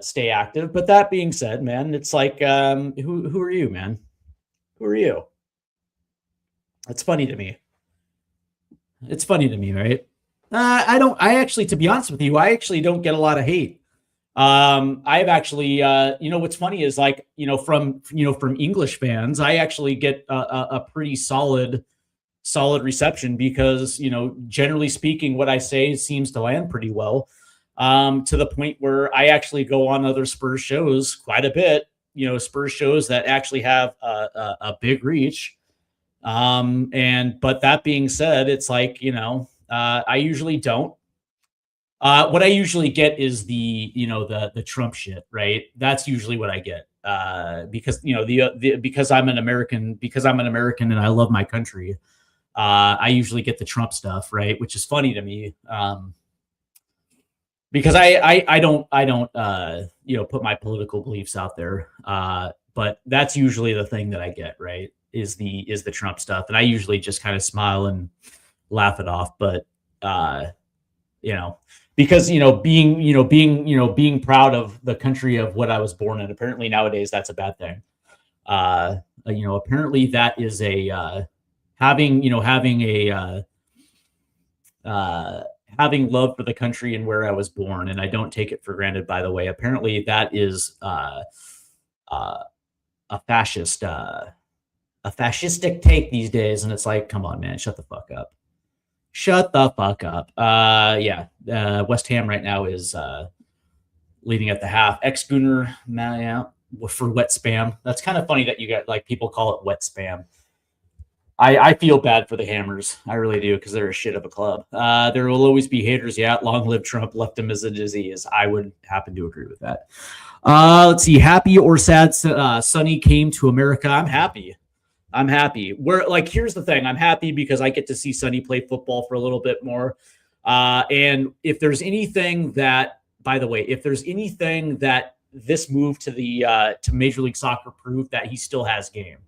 Speaker 1: stay active. But that being said, man, it's like, who are you, man? Who are you? It's funny to me. It's funny to me, right? I actually, to be honest with you, I actually don't get a lot of hate. I've actually, what's funny is like, from English fans, I actually get a pretty solid reception because, generally speaking, what I say seems to land pretty well, to the point where I actually go on other Spurs shows quite a bit, Spurs shows that actually have a big reach. But that being said, it's like, I usually don't. What I usually get is the Trump shit, right? That's usually what I get. Because because I'm an American and I love my country. I usually get the Trump stuff, right? Which is funny to me. Because I don't put my political beliefs out there. But that's usually the thing that I get, right? Is the Trump stuff. And I usually just kind of smile and laugh it off. But because being proud of the country of what I was born in, apparently nowadays that's a bad thing. Apparently that is having love for the country and where I was born, and I don't take it for granted, by the way. Apparently that is a fascistic take these days, and it's like, come on, man, shut the fuck up. West Ham right now is leading at the half. Ex-Gunner for wet spam. That's kind of funny that you got like people call it wet spam. I feel bad for the Hammers. I really do, because they're a shit of a club. There will always be haters. Yeah, long live Trump. Left him as a disease. I would happen to agree with that. Let's see. Happy or sad Sonny came to America? I'm happy. Here's the thing. I'm happy because I get to see Sonny play football for a little bit more. And if there's anything that, by the way, this move to Major League Soccer proved, that he still has game.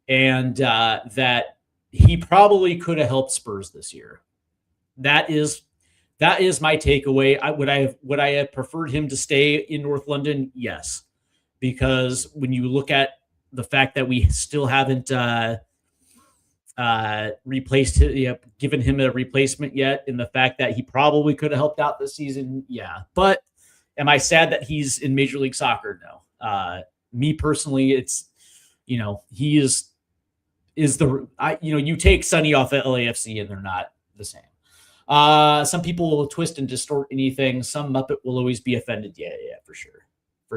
Speaker 1: And that he probably could have helped Spurs this year. That is my takeaway. Would I have preferred him to stay in North London? Yes, because when you look at the fact that we still haven't replaced it, given him a replacement yet, and the fact that he probably could have helped out this season, yeah. But am I sad that he's in Major League Soccer? No. Me personally, it's he is you take Sonny off at LAFC and they're not the same. Some people will twist and distort anything. Some Muppet will always be offended. Yeah, for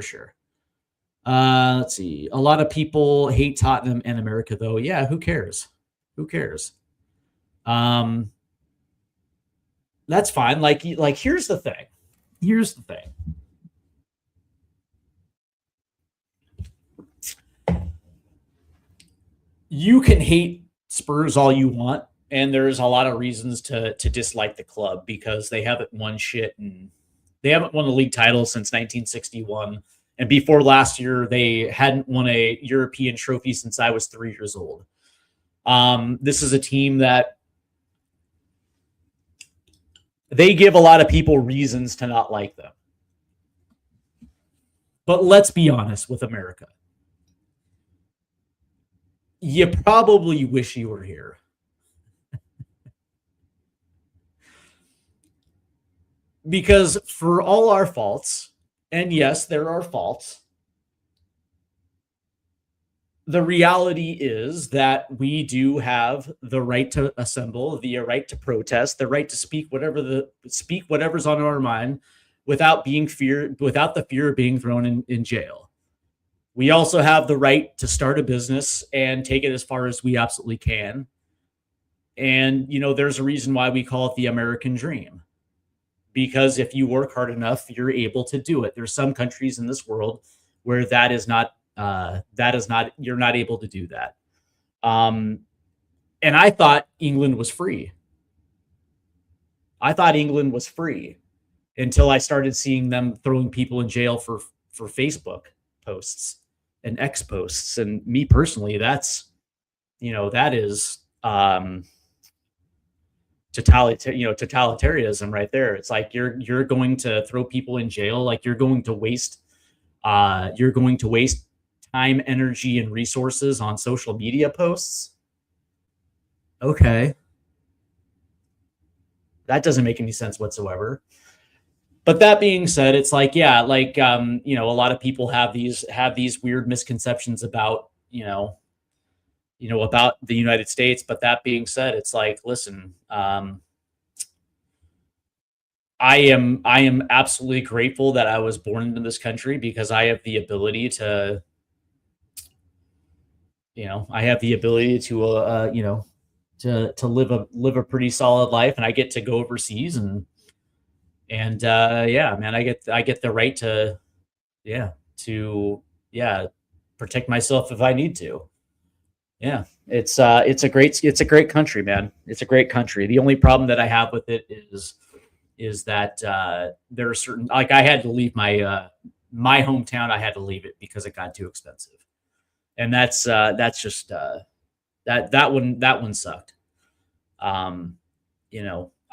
Speaker 1: sure. Let's see. A lot of people hate Tottenham and America, though. Yeah, who cares? That's fine. Like here's the thing. You can hate Spurs all you want, and there's a lot of reasons to dislike the club, because they haven't won shit, and they haven't won the league title since 1961. And before last year, they hadn't won a European trophy since I was 3 years old. This is a team that they give a lot of people reasons to not like them. But let's be honest with America. You probably wish you were here. Because for all our faults, and yes, there are faults, the reality is that we do have the right to assemble, the right to protest, the right to speak whatever's on our mind without the fear of being thrown in jail. We also have the right to start a business and take it as far as we absolutely can. And, there's a reason why we call it the American dream. Because if you work hard enough, you're able to do it. There's some countries in this world where you're not able to do that. And I thought England was free. Until I started seeing them throwing people in jail for Facebook posts and X posts. And me personally, that is totalitarianism right there. It's like you're going to throw people in jail, like you're going to waste time, energy, and resources on social media posts. Okay. That doesn't make any sense whatsoever. But that being said, it's like, a lot of people have these weird misconceptions about, about the United States. But that being said, it's like, listen, I am absolutely grateful that I was born into this country because I have the ability to, to live a pretty solid life, and I get to go overseas and man, I get the right to protect myself if I need to. Yeah, it's a great country, man. It's a great country. The only problem that I have with it is that there are certain, like, I had to leave my hometown. I had to leave it because it got too expensive, and that's just that one sucked.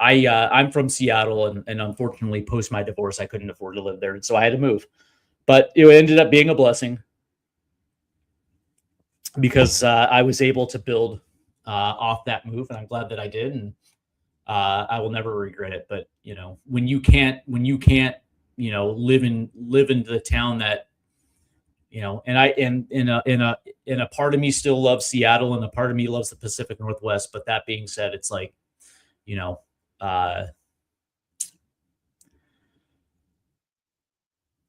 Speaker 1: I'm from Seattle, and unfortunately, post my divorce, I couldn't afford to live there, and so I had to move. But it ended up being a blessing because I was able to build off that move, and I'm glad that I did, and I will never regret it. But when you can't live in the town that and a part of me still loves Seattle, and a part of me loves the Pacific Northwest. But that being said, it's like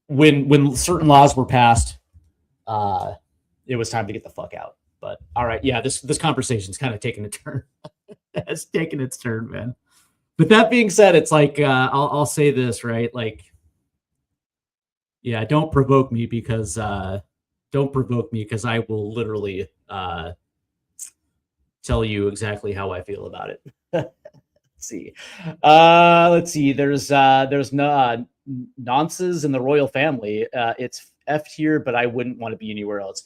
Speaker 1: when certain laws were passed, it was time to get the fuck out. But all right, yeah, this conversation's kind of taking a turn. It's taking its turn, man. But that being said, it's like I'll say this, right? Like, yeah, don't provoke me because I will literally tell you exactly how I feel about it. Let's see. There's nonces in the royal family. It's F tier, but I wouldn't want to be anywhere else.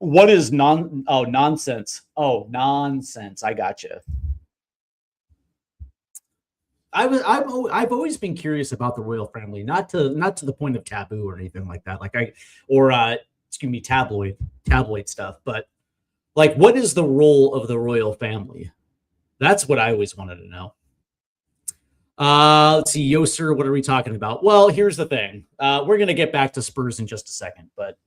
Speaker 1: What is nonsense? Oh, nonsense. I gotcha. I've always been curious about the royal family, not to the point of taboo or anything like that. Tabloid stuff. But like, what is the role of the royal family? That's what I always wanted to know. Let's see, yo, sir, what are we talking about? Well, here's the thing. We're gonna get back to Spurs in just a second, but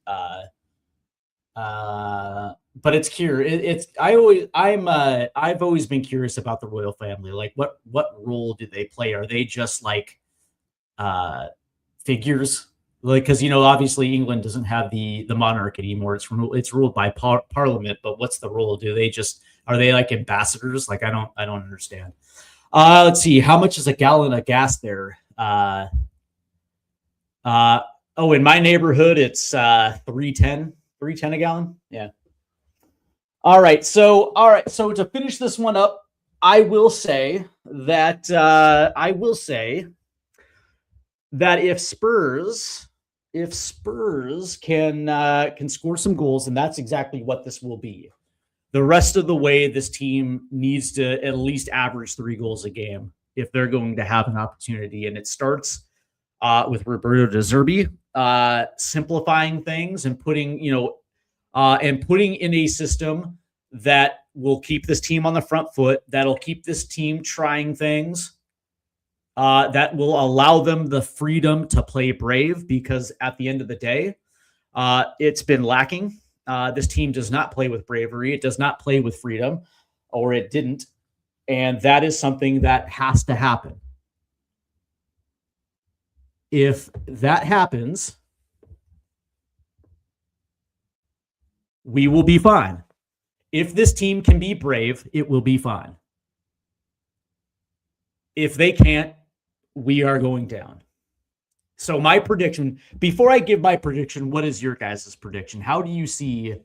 Speaker 1: it's curious. I've always been curious about the royal family. Like, what role do they play? Are they just like figures? Like, because obviously England doesn't have the monarch anymore. It's ruled by parliament. But what's the role? Are they like ambassadors? Like, I don't understand. Let's see. How much is a gallon of gas there? In my neighborhood, it's 3.10 a gallon. Yeah. All right. So to finish this one up, I will say that if Spurs if Spurs can score some goals, and that's exactly what this will be. The rest of the way, this team needs to at least average 3 goals a game if they're going to have an opportunity. And it starts with Roberto De Zerbi simplifying things and putting in a system that will keep this team on the front foot, that'll keep this team trying things, that will allow them the freedom to play brave, because at the end of the day, it's been lacking. This team does not play with bravery. It does not play with freedom, or it didn't. And that is something that has to happen. If that happens, we will be fine. If this team can be brave, it will be fine. If they can't, we are going down. So my prediction, before I give my prediction, what is your guys' prediction? How do you see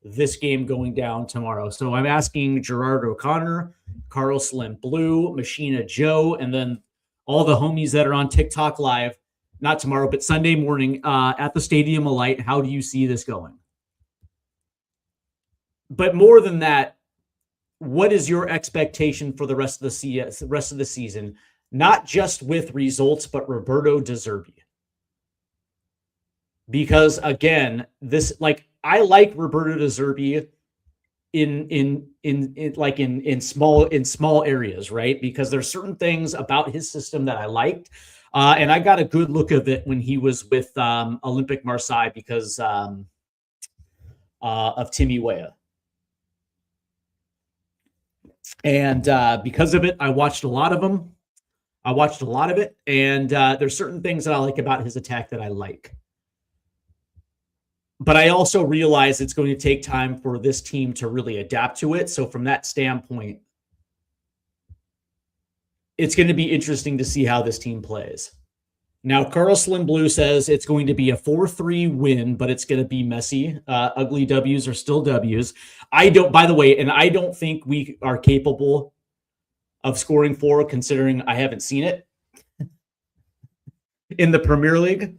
Speaker 1: this game going down tomorrow? So I'm asking Gerard O'Connor, Carl Slim Blue, Machina Joe, and then all the homies that are on TikTok live, not tomorrow, but Sunday morning at the Stadium of Light. How do you see this going? But more than that, what is your expectation for the rest of the season? Not just with results, but Roberto De Zerbi. Because again, I like Roberto De Zerbi in small areas, right? Because there's certain things about his system that I liked. And I got a good look of it when he was with Olympique Marseille because of Timmy Weah. And because of it, I watched a lot of them. And there's certain things that I like about his attack that I like. But I also realize it's going to take time for this team to really adapt to it. So from that standpoint, it's going to be interesting to see how this team plays. Now, Carl Slim Blue says it's going to be a 4-3 win, but it's going to be messy. Ugly W's are still W's. I don't think we are capable of scoring 4, considering I haven't seen it in the Premier League.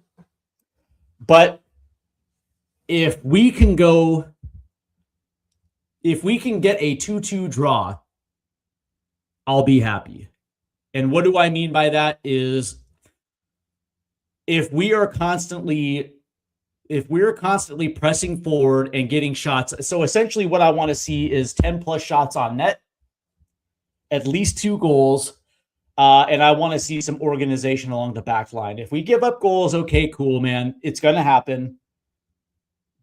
Speaker 1: But if we can get a 2-2 draw, I'll be happy. And what do I mean by that is if we're constantly pressing forward and getting shots. So essentially what I want to see is 10 plus shots on net, at least 2 goals. And I want to see some organization along the back line. If we give up goals, okay, cool, man. It's going to happen.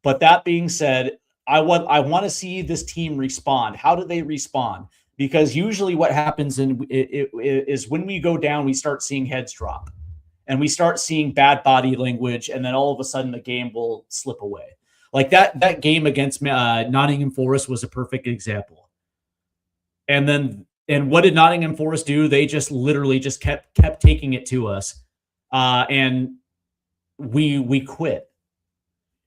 Speaker 1: But that being said, I want to see this team respond. How do they respond? Because usually what happens is when we go down, we start seeing heads drop. And we start seeing bad body language, and then all of a sudden the game will slip away. Like that game against Nottingham Forest was a perfect example. And what did Nottingham Forest do? They just literally just kept taking it to us, and we quit.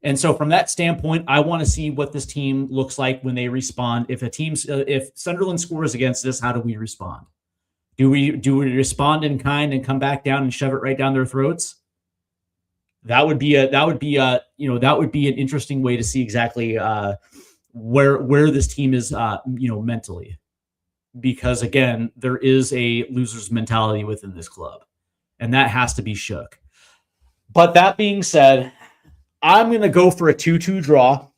Speaker 1: And so from that standpoint, I want to see what this team looks like when they respond. If Sunderland scores against us, how do we respond? Do we respond in kind and come back down and shove it right down their throats? That would be an interesting way to see exactly where this team is mentally. Because again, there is a loser's mentality within this club, and that has to be shook. But that being said, I'm going to go for a 2-2 draw.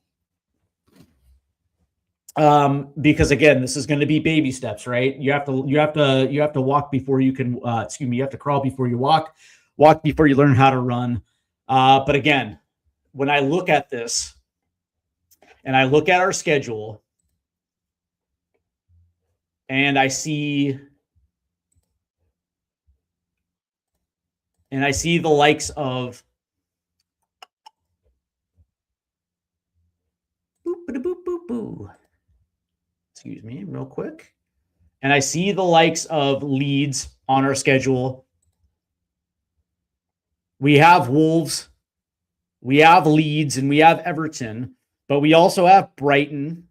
Speaker 1: Because again, this is going to be baby steps, right? You have to walk before you can, you have to crawl before you walk before you learn how to run. But again, when I look at this and I look at our schedule and I see the likes of excuse me, real quick. And I see the likes of Leeds on our schedule. We have Wolves, we have Leeds, and we have Everton, but we also have Brighton,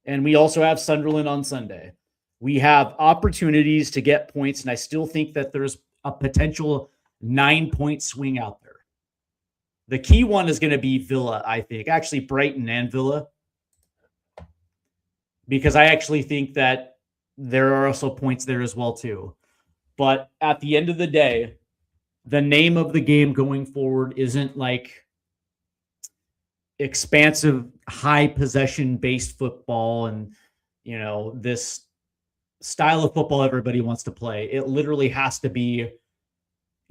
Speaker 1: and we also have Sunderland on Sunday. We have opportunities to get points, and I still think that there's a potential 9-point swing out there. The key one is going to be Villa, I think. Actually, Brighton and Villa. Because I actually think that there are also points there as well, too. But at the end of the day, the name of the game going forward isn't like expansive, high possession-based football and, this style of football everybody wants to play. It literally has to be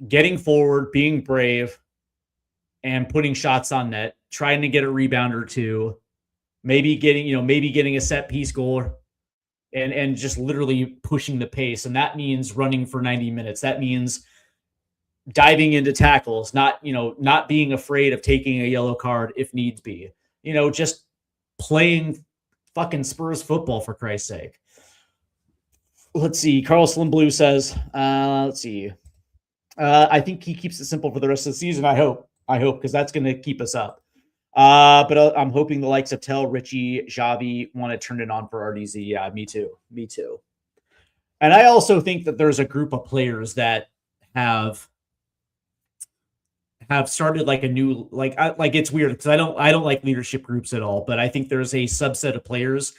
Speaker 1: getting forward, being brave, and putting shots on net, trying to get a rebound or two, maybe getting a set piece goal, and just literally pushing the pace. And that means running for 90 minutes. That means diving into tackles, not being afraid of taking a yellow card if needs be. Just playing fucking Spurs football, for Christ's sake. Let's see. Carl Slim Blue says, let's see. I think he keeps it simple for the rest of the season. I hope, because that's going to keep us up. But I'm hoping the likes of Tell, Richie, Xavi want to turn it on for RDZ. Yeah, me too. And I also think that there's a group of players that have started like a new, like it's weird because I don't like leadership groups at all, but I think there's a subset of players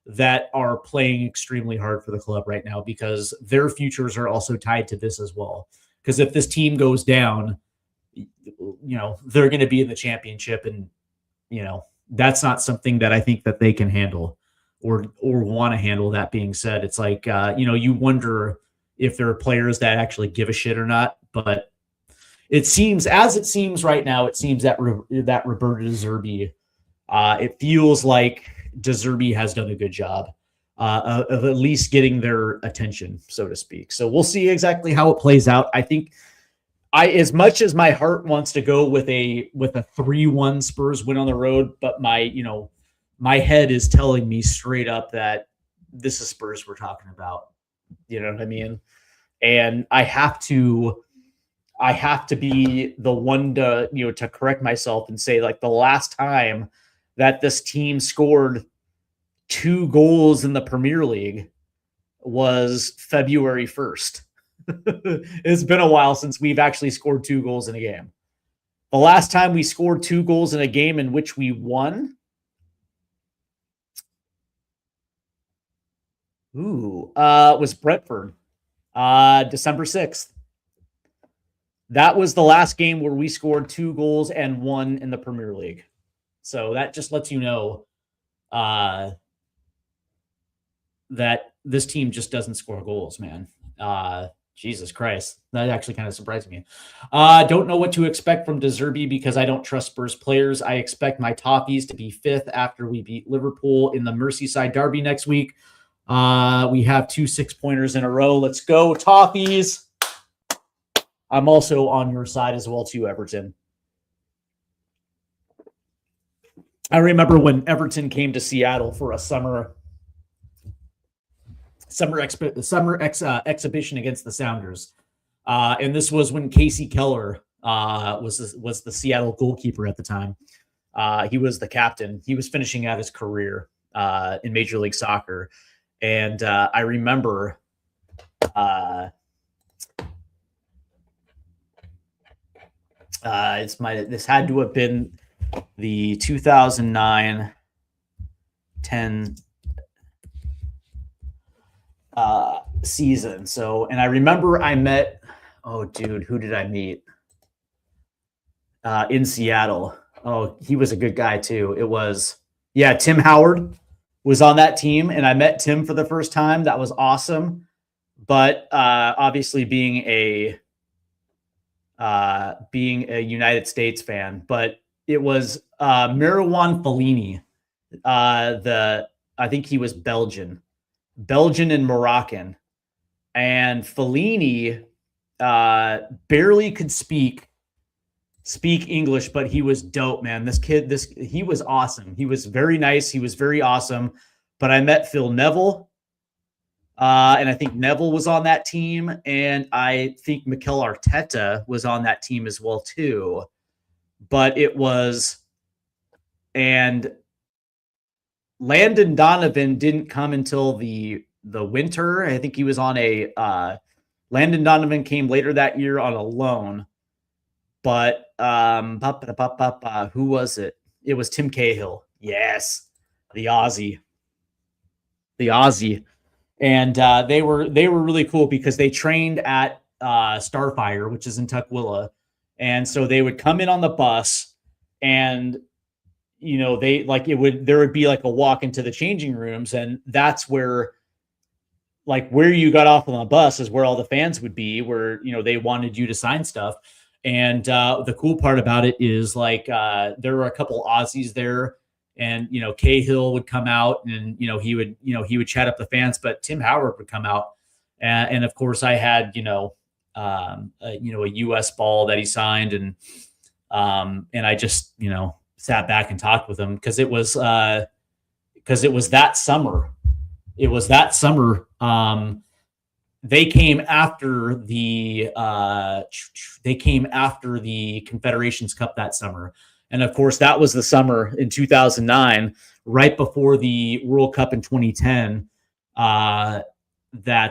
Speaker 1: that are playing extremely hard for the club right now because their futures are also tied to this as well. Because if this team goes down, they're going to be in the championship, and that's not something that I think that they can handle or want to handle. That being said, it's like you wonder if there are players that actually give a shit or not. But it seems right now, it seems that Roberto De Zerbi, it feels like De Zerbi has done a good job of at least getting their attention, so to speak. So we'll see exactly how it plays out. I think as much as my heart wants to go with a 3-1 Spurs win on the road, but my head is telling me straight up that this is Spurs we're talking about. You know what I mean? And I have to be the one to correct myself and say, like, the last time that this team scored 2 goals in the Premier League was February 1st. It's been a while since we've actually scored 2 goals in a game. The last time we scored 2 goals in a game in which we won, was Brentford, December 6th. That was the last game where we scored 2 goals and won in the Premier League. So that just lets you know that this team just doesn't score goals, man. Jesus Christ. That actually kind of surprised me. Don't know what to expect from De Zerbi because I don't trust Spurs players. I expect my Toffees to be 5th after we beat Liverpool in the Merseyside Derby next week. We have 2 6-pointers in a row. Let's go, Toffees. I'm also on your side as well, too, Everton. I remember when Everton came to Seattle for a summer exhibition against the Sounders, and this was when Casey Keller was the Seattle goalkeeper at the time. He was the captain. He was finishing out his career in Major League Soccer, and I remember this had to have been the 2009-10 season. So, and I remember I met, who did I meet in Seattle? Oh, he was a good guy too. It was, Tim Howard was on that team, and I met Tim for the first time. That was awesome. But obviously being a United States fan, but it was Marwan Fellini. I think he was Belgian and Moroccan, and Fellini barely could speak English, but he was dope, man. He was awesome. He was very nice. He was very awesome. But I met Phil Neville, and I think Neville was on that team, and I think Mikel Arteta was on that team as well too. But and Landon Donovan didn't come until the winter. I think he was on Landon Donovan came later that year on a loan. But who was it? It was Tim Cahill. Yes, the Aussie, the Aussie, and they were really cool because they trained at Starfire, which is in Tukwila, and so they would come in on the bus, and they there would be like a walk into the changing rooms, and that's where you got off on the bus is where all the fans would be, where they wanted you to sign stuff. And the cool part about it is there were a couple Aussies there, and Cahill would come out, and he would chat up the fans, but Tim Howard would come out, and of course I had a US ball that he signed, and I just sat back and talked with him because it was that summer. It was that summer. They came after the Confederations Cup that summer, and of course that was the summer in 2009, right before the World Cup in 2010, that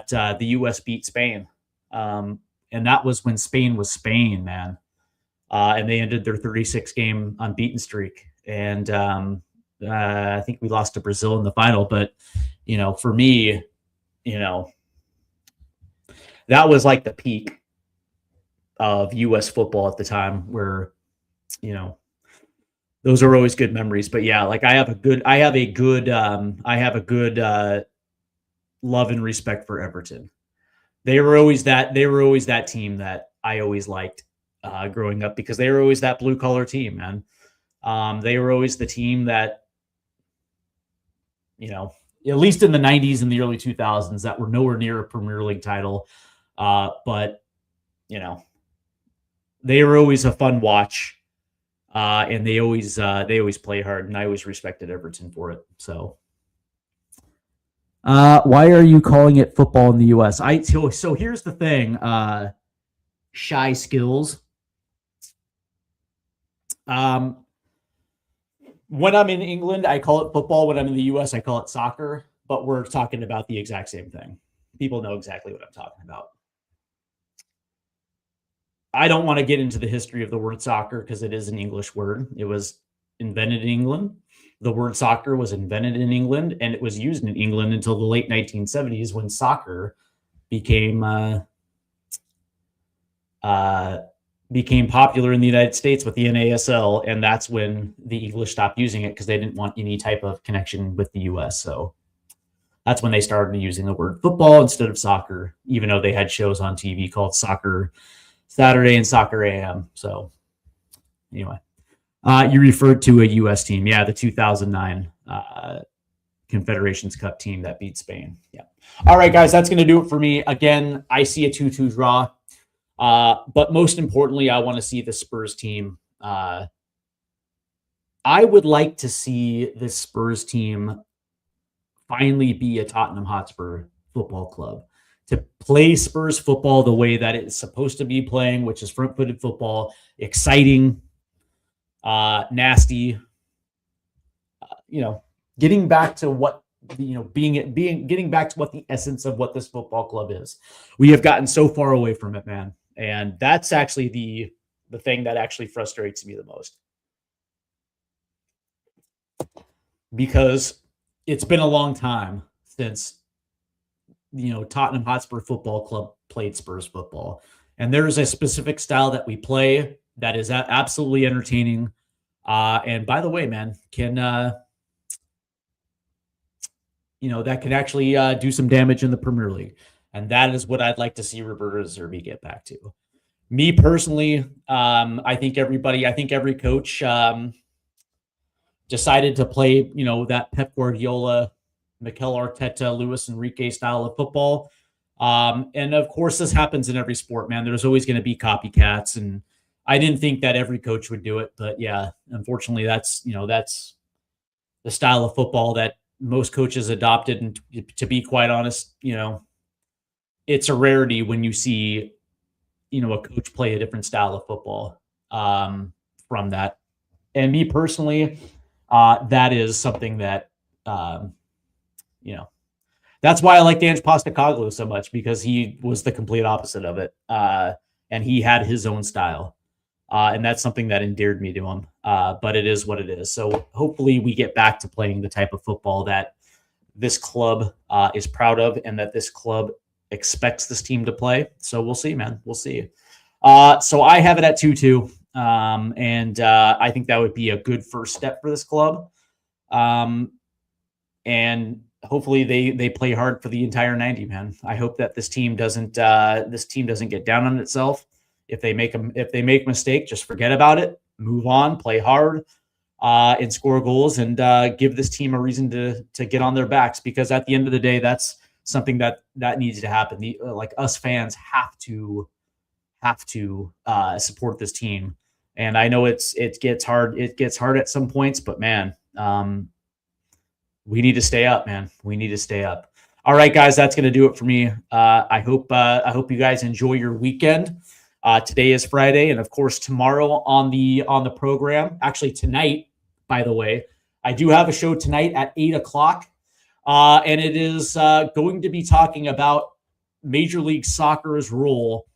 Speaker 1: the U.S. beat Spain, and that was when Spain was Spain, man, and they ended their 36-game unbeaten streak, and I think we lost to Brazil in the final, but for me, that was like the peak of U.S. football at the time, where those are always good memories. But yeah, I have a good love and respect for Everton. They were always that team that I always liked growing up, because they were always that blue collar team, man. They were always the team that at least in the 90s and the early 2000s, that were nowhere near a Premier League title. But they were always a fun watch, and they always play hard, and I always respected Everton for it. So, why are you calling it football in the U.S.? So here's the thing, Shy Skills. When I'm in England, I call it football. When I'm in the U.S., I call it soccer. But we're talking about the exact same thing. People know exactly what I'm talking about. I don't want to get into the history of the word soccer because it is an English word. It was invented in England. The word soccer was invented in England, and it was used in England until the late 1970s, when soccer became popular in the United States with the NASL, and that's when the English stopped using it because they didn't want any type of connection with the U.S. So that's when they started using the word football instead of soccer, even though they had shows on TV called Soccer Saturday and Soccer AM. So anyway, you referred to a U.S. team. Yeah, the 2009 Confederations Cup team that beat Spain. Yeah. All right, guys, that's going to do it for me. Again, I see a 2-2 draw. But most importantly, I want to see the Spurs team. I would like to see this Spurs team finally be a Tottenham Hotspur football club, to play Spurs football the way that it's supposed to be playing, which is front-footed football, exciting, nasty, getting back to what, getting back to what the essence of what this football club is. We have gotten so far away from it, man. And that's actually the thing that actually frustrates me the most, because it's been a long time since Tottenham Hotspur Football Club played Spurs football, and there's a specific style that we play that is absolutely entertaining. And by the way, man, that can actually do some damage in the Premier League. And that is what I'd like to see Roberto De Zerbi get back to. Me personally, I think every coach decided to play, that Pep Guardiola, Mikel Arteta, Luis Enrique style of football. And of course, this happens in every sport, man. There's always going to be copycats. And I didn't think that every coach would do it. But yeah, unfortunately, that's the style of football that most coaches adopted. And to be quite honest, it's a rarity when you see, a coach play a different style of football from that. And me personally, that is something that, that's why I like Ange Postecoglou so much, because he was the complete opposite of it. And he had his own style. And that's something that endeared me to him. But it is what it is. So hopefully we get back to playing the type of football that this club is proud of and that this club expects this team to play. So we'll see, man. We'll see. So I have it at 2-2. And I think that would be a good first step for this club. And hopefully they play hard for the entire 90, man. I hope that this team doesn't get down on itself. If they make a mistake, just forget about it, move on, play hard, and score goals, and give this team a reason to get on their backs. Because at the end of the day, that's something that needs to happen. Like us fans have to support this team. And I know it gets hard. It gets hard at some points, but man, we need to stay up, man. We need to stay up. All right, guys, that's going to do it for me. I hope you guys enjoy your weekend. Today is Friday, and of course tomorrow on the program. Actually, tonight, by the way, I do have a show tonight at 8:00, and it is going to be talking about Major League Soccer's role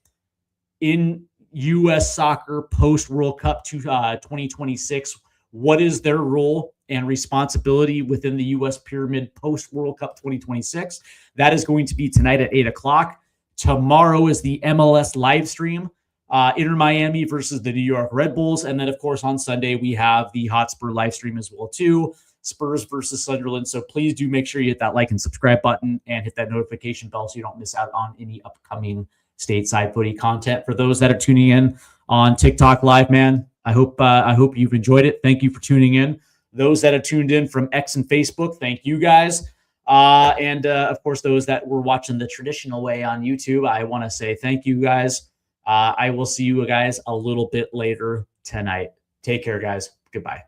Speaker 1: in U.S. soccer post World Cup 2026. What is their role and responsibility within the U.S. pyramid post World Cup 2026? That is going to be tonight at 8:00. Tomorrow is the MLS live stream, Inter Miami versus the New York Red Bulls. And then, of course, on Sunday, we have the Hotspur live stream as well, too. Spurs versus Sunderland. So please do make sure you hit that like and subscribe button and hit that notification bell so you don't miss out on any upcoming Stateside Footy content. For those that are tuning in on TikTok Live, man, I hope you've enjoyed it. Thank you for tuning in. Those that have tuned in from X and Facebook, thank you guys. And of course, those that were watching the traditional way on YouTube, I want to say thank you guys. I will see you guys a little bit later tonight. Take care, guys. Goodbye.